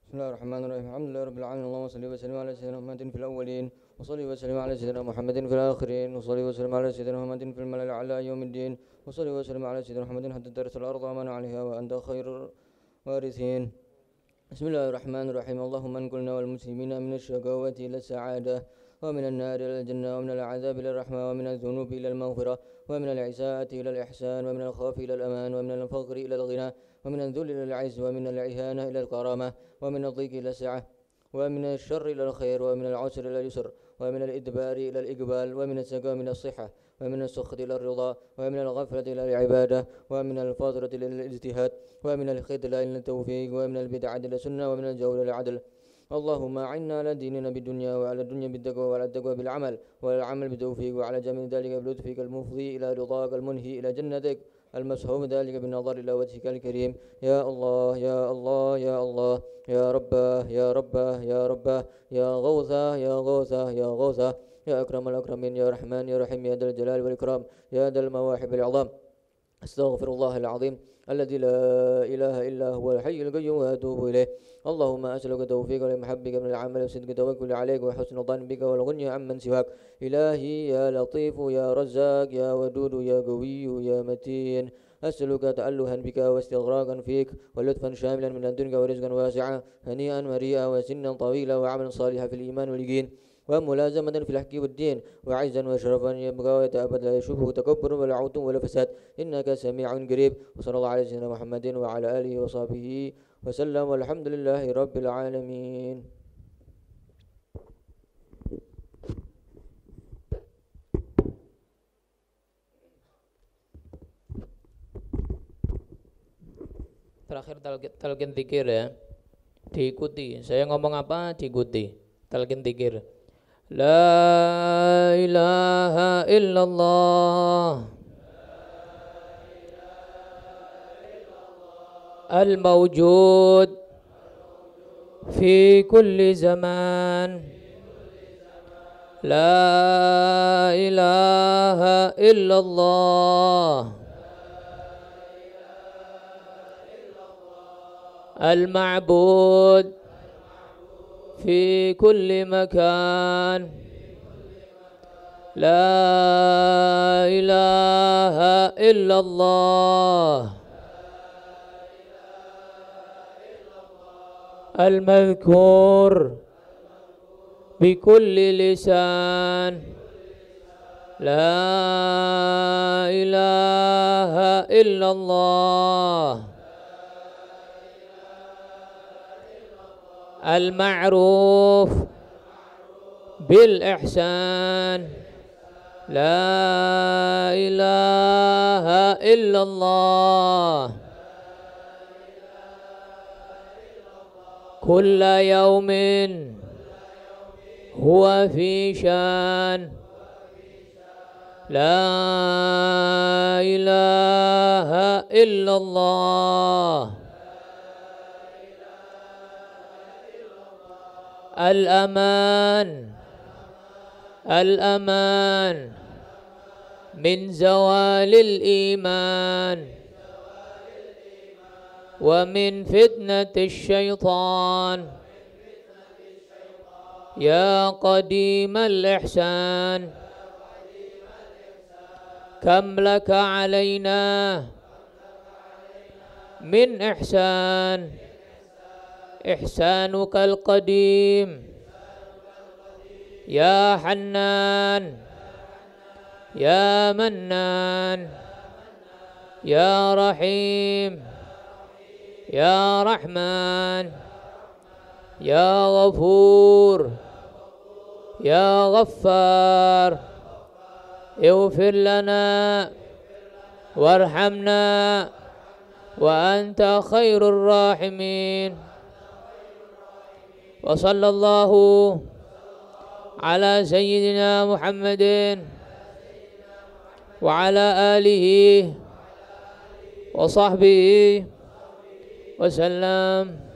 بسم الله الرحمن الرحيم الحمد لله رب العالمين اللهم صل وسلم على سيدنا محمد في الأولين وصلي وسلم على سيدنا محمد في الآخرين وصلي وسلم على سيدنا محمد في الملأ الأعلى يوم الدين وصلي وسلم على سيدنا محمد حتى ترث الأرض ومن عليها وأنت خير الوارثين بسم الله الرحمن الرحيم اللهم انقلنا والمسلمين من الشقاوة إلى السعادة ومن النار إلى الجنة ومن العذاب إلى الرحمة ومن الذنوب إلى المغفرة ومن العساءة إلى الإحسان ومن الخوف إلى الأمان ومن الفقر إلى الغنى ومن الذل إلى العز ومن الإهانة إلى الكرامة ومن الضيق إلى السعة ومن الشر إلى الخير ومن العسر إلى اليسر ومن الإدبار إلى الإقبال ومن السقام إلى الصحة ومن السخط إلى الرضا ومن الغفلة إلى العبادة ومن الفترة إلى الاجتهاد ومن الخذلان إلى التوفيق ومن البدعة إلى السنة ومن الجور إلى العدل اللهم أعنا على ديننا بالدنيا وعلى الدنيا بالتقوى وعلى التقوى بالعمل وعلى العمل بالتوفيق وعلى جميع ذلك بلطفك المفضي إلى رضاك المنهي إلى جنتك المسحوب ذلك بالنظر إلى وجهك الكريم يا الله يا الله يا الله يا رباه يا رباه يا رباه يا غوثاه يا غوثاه يا غوثاه يا أكرم الأكرمين يا رحمن يا رحيم يا ذا الجلال والإكرام يا ذا المواهب العظام أستغفر الله العظيم الذي لا إله إلا هو الحي القيوم وأتوب إليه اللهم أسألك توفيق لمحبك من العمل وصدق توكل عليك وحسن ظن بك والغني عمن سواك إلهي يا لطيف يا رزاق يا ودود يا قوي يا متين أسألك تألها بك واستغراقا فيك ولطفا شاملا من الدنيا ورزقا واسعا هنيئا مريئا وسنا طويلا وعملا صالحا في الإيمان واليقين وملازمة في الحق والدين وعزا وشرفا يبقى ويتأبد لا يشوفه تكبر ولا عوت ولا فساد إنك سميع قريب وصلى الله على سيدنا محمد وعلى آله وصحبه وسلم والحمد لله رب العالمين. Terakhir talqin dzikir ya. Diikuti. Saya ngomong apa diikuti. Talqin dzikir. La ilaha illallah al-mawjud fi kulli zaman. La ilaha illallah المعبود في كل مكان. لا إله إلا الله المذكور بكل لسان. لا إله إلا الله المعروف بالإحسان. لا إله إلا الله كل يوم هو في شان. لا إله إلا الله الأمان الأمان من زوال الإيمان ومن فتنة الشيطان. يا قديم الإحسان كم لك علينا من إحسان. إحسانك القديم يا حنان يا منان يا رحيم يا رحمن يا غفور يا غفار. اغفر لنا وارحمنا وأنت خير الراحمين. وصلى الله على سيدنا محمد وعلى آله وصحبه وسلم.